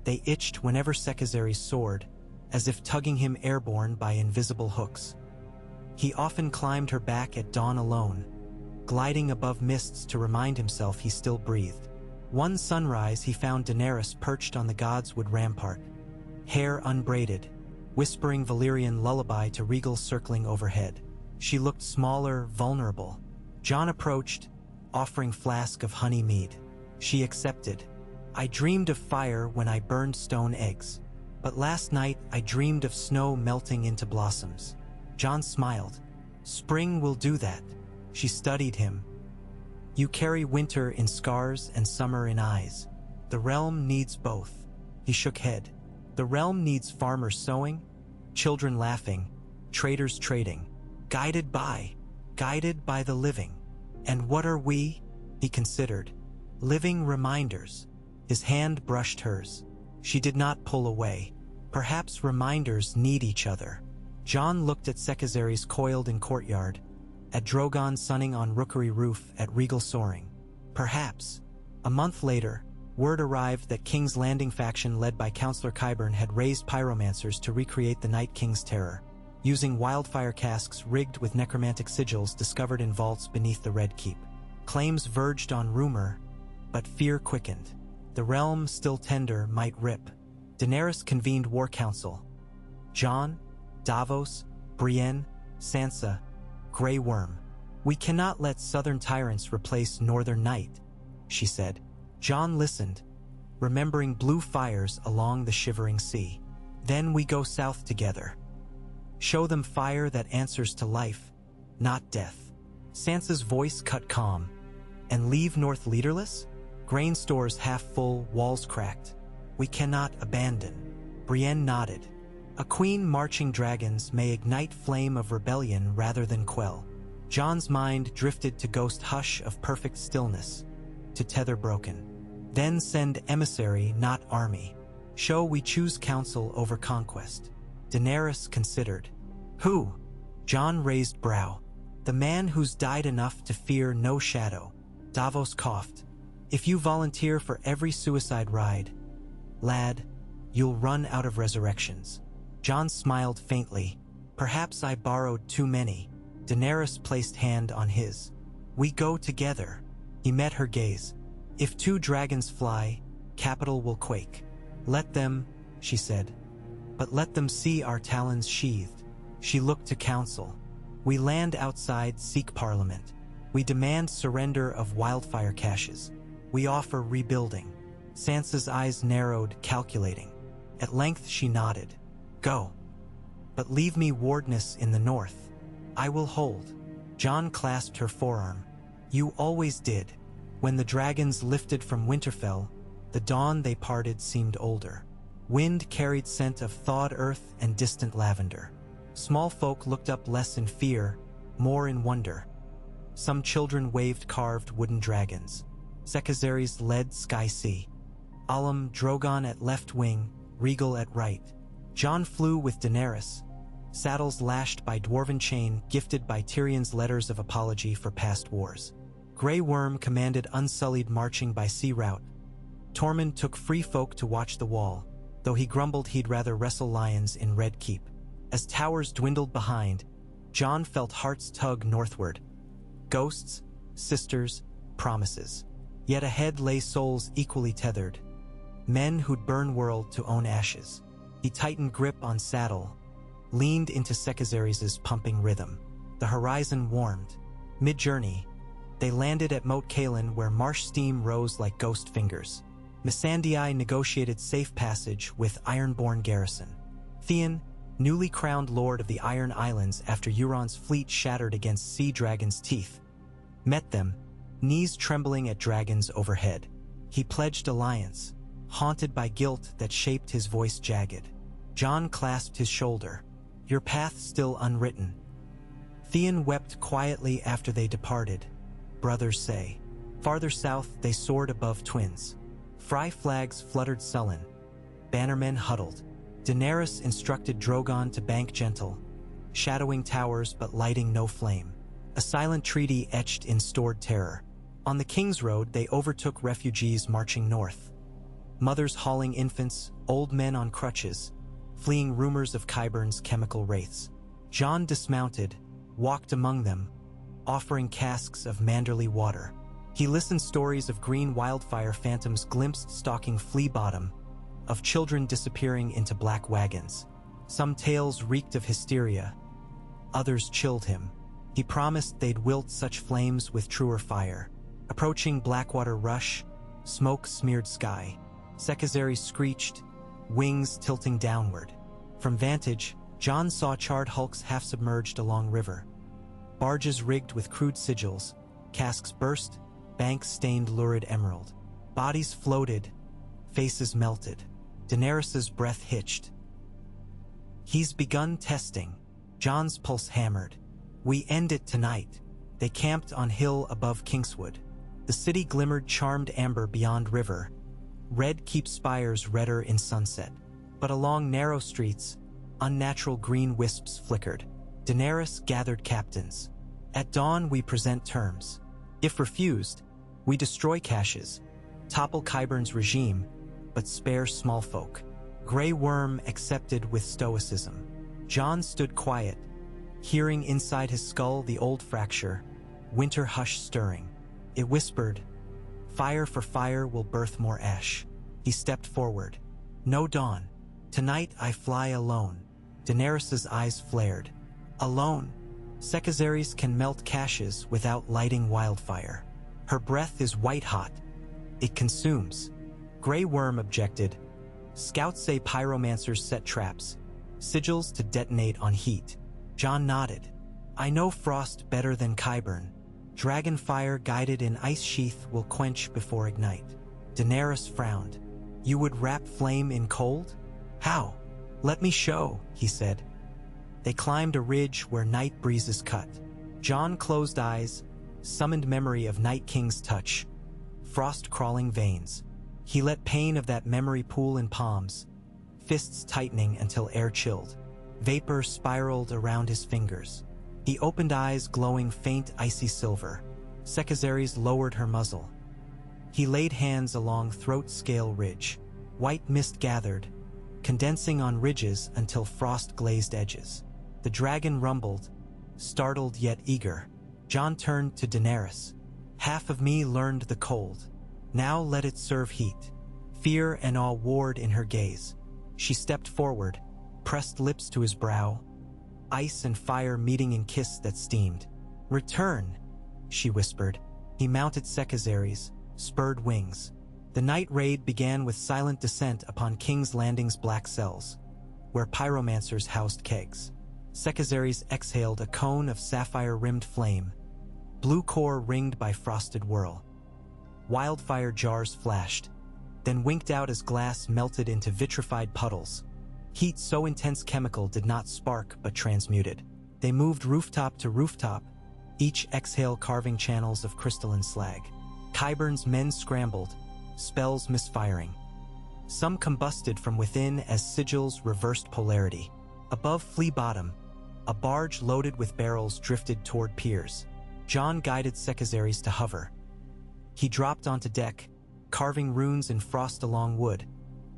They itched whenever Sekizaries soared, as if tugging him airborne by invisible hooks. He often climbed her back at dawn alone, gliding above mists to remind himself he still breathed. One sunrise he found Daenerys perched on the Godswood rampart, hair unbraided, whispering Valyrian lullaby to Rhaegal circling overhead. She looked smaller, vulnerable. Jon approached, offering flask of honey mead. She accepted. I dreamed of fire when I burned stone eggs, but last night I dreamed of snow melting into blossoms. Jon smiled. Spring will do that. She studied him. You carry winter in scars and summer in eyes. The realm needs both. He shook head. The realm needs farmers sowing, children laughing, traders trading. Guided by the living. And what are we? He considered. Living reminders. His hand brushed hers. She did not pull away. Perhaps reminders need each other. Jon looked at Sekizaries coiled in courtyard, at Drogon sunning on rookery roof at Rhaegal soaring. Perhaps. A month later, word arrived that King's Landing faction led by Councillor Qyburn had raised pyromancers to recreate the Night King's terror, using wildfire casks rigged with necromantic sigils discovered in vaults beneath the Red Keep. Claims verged on rumor, but fear quickened. The realm, still tender, might rip. Daenerys convened war council. Jon, Davos, Brienne, Sansa, Grey Worm. We cannot let southern tyrants replace northern night, she said. Jon listened, remembering blue fires along the shivering sea. Then we go south together. Show them fire that answers to life, not death. Sansa's voice cut calm. And leave north leaderless? Grain stores half full, walls cracked. We cannot abandon. Brienne nodded. A queen marching dragons may ignite flame of rebellion rather than quell. Jon's mind drifted to ghost hush of perfect stillness, to tether broken. Then send emissary, not army. Show we choose counsel over conquest. Daenerys considered. Who? Jon raised brow. The man who's died enough to fear no shadow. Davos coughed. If you volunteer for every suicide ride, lad, you'll run out of resurrections. Jon smiled faintly. Perhaps I borrowed too many. Daenerys placed hand on his. We go together. He met her gaze. If 2 dragons fly, capital will quake. Let them, she said. But let them see our talons sheathed. She looked to counsel. We land outside, seek parliament. We demand surrender of wildfire caches. We offer rebuilding. Sansa's eyes narrowed, calculating. At length she nodded. Go. But leave me wardness in the north. I will hold. Jon clasped her forearm. You always did. When the dragons lifted from Winterfell, the dawn they parted seemed older. Wind carried scent of thawed earth and distant lavender. Small folk looked up less in fear, more in wonder. Some children waved carved wooden dragons. Sekizaries led Sky Sea. Alam Drogon at left wing, Regal at right. Jon flew with Daenerys, saddles lashed by dwarven chain gifted by Tyrion's letters of apology for past wars. Grey Worm commanded unsullied marching by sea route. Tormund took free folk to watch the wall, though he grumbled he'd rather wrestle lions in Red Keep. As towers dwindled behind, Jon felt hearts tug northward. Ghosts, sisters, promises. Yet ahead lay souls equally tethered. Men who'd burn world to own ashes. He tightened grip on saddle, leaned into Sekizaries' pumping rhythm. The horizon warmed. Mid-journey, they landed at Moat Cailin where marsh steam rose like ghost fingers. Missandei negotiated safe passage with Ironborn garrison. Theon, newly crowned lord of the Iron Islands after Euron's fleet shattered against sea dragons' teeth, met them, knees trembling at dragons overhead. He pledged alliance, haunted by guilt that shaped his voice jagged. Jon clasped his shoulder. Your path still unwritten. Theon wept quietly after they departed. Brothers say. Farther south they soared above twins. Frey flags fluttered sullen. Bannermen huddled. Daenerys instructed Drogon to bank gentle, shadowing towers but lighting no flame. A silent treaty etched in stored terror. On the King's Road they overtook refugees marching north. Mothers hauling infants, old men on crutches, fleeing rumors of Qyburn's chemical wraiths. Jon dismounted, walked among them, offering casks of Manderley water. He listened stories of green wildfire phantoms glimpsed stalking Flea Bottom, of children disappearing into black wagons. Some tales reeked of hysteria, others chilled him. He promised they'd wilt such flames with truer fire. Approaching Blackwater Rush, smoke-smeared sky. Sekizaries screeched, wings tilting downward. From vantage, Jon saw charred hulks half-submerged along river. Barges rigged with crude sigils, casks burst, banks stained lurid emerald. Bodies floated, faces melted. Daenerys' breath hitched. He's begun testing. Jon's pulse hammered. We end it tonight. They camped on hill above Kingswood. The city glimmered charmed amber beyond river. Red Keep spires redder in sunset. But along narrow streets, unnatural green wisps flickered. Daenerys gathered captains. At dawn we present terms. If refused, we destroy caches, topple Qyburn's regime, but spare small folk. Grey Worm accepted with stoicism. Jon stood quiet, hearing inside his skull the old fracture, winter hush stirring. It whispered, fire for fire will birth more ash. He stepped forward. No dawn. Tonight I fly alone. Daenerys' eyes flared. Alone? Sekizares can melt caches without lighting wildfire. Her breath is white-hot. It consumes. Grey Worm objected. Scouts say pyromancers set traps, sigils to detonate on heat. Jon nodded. I know frost better than Qyburn. Dragon fire guided in ice sheath will quench before ignite. Daenerys frowned. You would wrap flame in cold? How? Let me show, he said. They climbed a ridge where night breezes cut. Jon closed eyes, summoned memory of Night King's touch, frost-crawling veins. He let pain of that memory pool in palms, fists tightening until air chilled. Vapor spiraled around his fingers. He opened eyes glowing faint icy silver. Sekizares lowered her muzzle. He laid hands along throat-scale ridge. White mist gathered, condensing on ridges until frost glazed edges. The dragon rumbled, startled yet eager. Jon turned to Daenerys. Half of me learned the cold. Now let it serve heat. Fear and awe warred in her gaze. She stepped forward, pressed lips to his brow, ice and fire meeting in kiss that steamed. Return, she whispered. He mounted Sekizares, spurred wings. The night raid began with silent descent upon King's Landing's black cells, where pyromancers housed kegs. Sekizares exhaled a cone of sapphire-rimmed flame, blue core ringed by frosted whirl. Wildfire jars flashed, then winked out as glass melted into vitrified puddles. Heat so intense chemical did not spark but transmuted. They moved rooftop to rooftop, each exhale carving channels of crystalline slag. Qyburn's men scrambled, spells misfiring. Some combusted from within as sigils reversed polarity. Above Flea Bottom, a barge loaded with barrels drifted toward piers. Jon guided Sekizares to hover. He dropped onto deck, carving runes in frost along wood,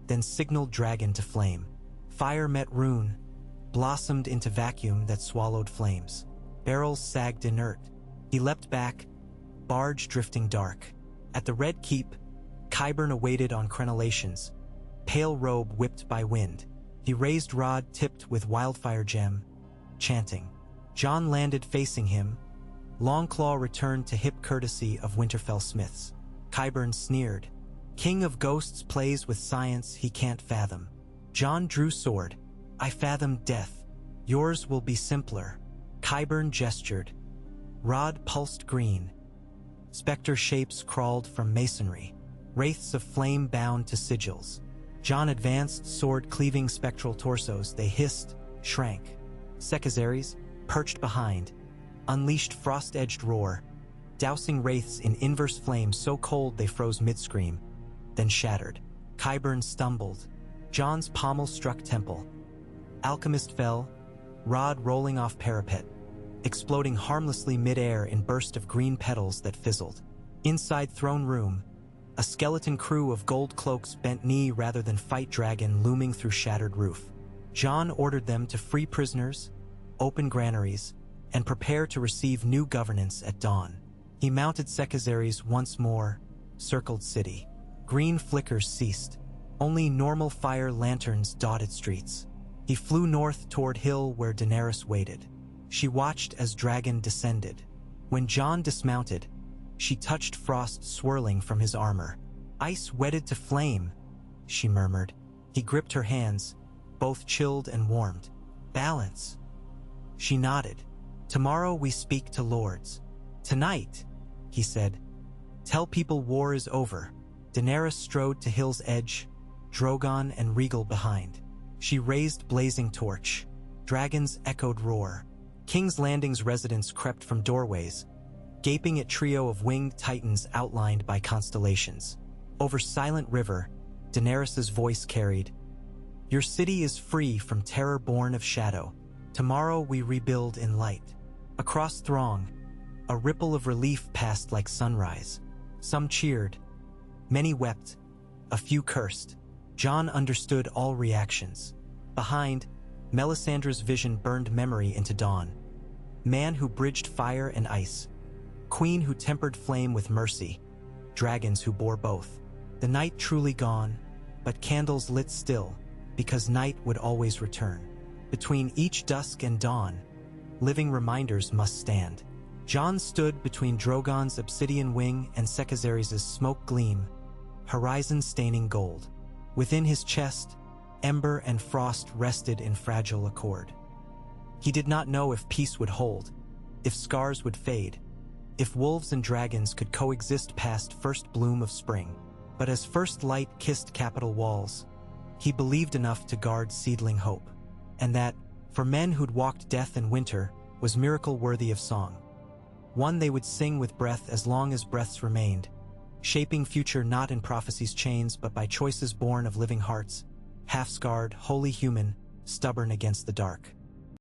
then signaled dragon to flame. Fire met rune, blossomed into vacuum that swallowed flames. Barrels sagged inert. He leapt back, barge drifting dark. At the Red Keep, Qyburn awaited on crenellations, pale robe whipped by wind. He raised rod tipped with wildfire gem, chanting. Jon landed facing him. Longclaw returned to hip courtesy of Winterfell smiths. Qyburn sneered. King of Ghosts plays with science he can't fathom. Jon drew sword. I fathom death. Yours will be simpler. Qyburn gestured. Rod pulsed green. Spectre shapes crawled from masonry. Wraiths of flame bound to sigils. Jon advanced, sword cleaving spectral torsos. They hissed, shrank. Sekizares, perched behind, unleashed frost-edged roar, dousing wraiths in inverse flame so cold they froze mid-scream, then shattered. Qyburn stumbled. Jon's pommel struck temple. Alchemist fell, rod rolling off parapet, exploding harmlessly mid-air in burst of green petals that fizzled. Inside throne room, a skeleton crew of gold cloaks bent knee rather than fight dragon looming through shattered roof. Jon ordered them to free prisoners, open granaries, and prepare to receive new governance at dawn. He mounted Sekizares once more, circled city. Green flickers ceased. Only normal fire lanterns dotted streets. He flew north toward hill where Daenerys waited. She watched as dragon descended. When Jon dismounted, she touched frost swirling from his armor. Ice wedded to flame, she murmured. He gripped her hands, both chilled and warmed. Balance. She nodded. Tomorrow we speak to lords. Tonight, he said. Tell people war is over. Daenerys strode to hill's edge, Drogon and Regal behind. She raised blazing torch. Dragons echoed roar. King's Landing's residents crept from doorways, gaping at trio of winged titans outlined by constellations. Over Silent River, Daenerys' voice carried, Your city is free from terror born of shadow. Tomorrow we rebuild in light. Across throng, a ripple of relief passed like sunrise. Some cheered, many wept, a few cursed. Jon understood all reactions. Behind, Melisandre's vision burned memory into dawn. Man who bridged fire and ice. Queen who tempered flame with mercy. Dragons who bore both. The night truly gone, but candles lit still, because night would always return. Between each dusk and dawn, living reminders must stand. Jon stood between Drogon's obsidian wing and Sekezares' smoke gleam, horizon-staining gold. Within his chest, ember and frost rested in fragile accord. He did not know if peace would hold, if scars would fade, if wolves and dragons could coexist past first bloom of spring. But as first light kissed capital walls, he believed enough to guard seedling hope, and that, for men who'd walked death and winter, was miracle worthy of song. One they would sing with breath as long as breaths remained, shaping future not in prophecy's chains but by choices born of living hearts, half-scarred, wholly human, stubborn against the dark.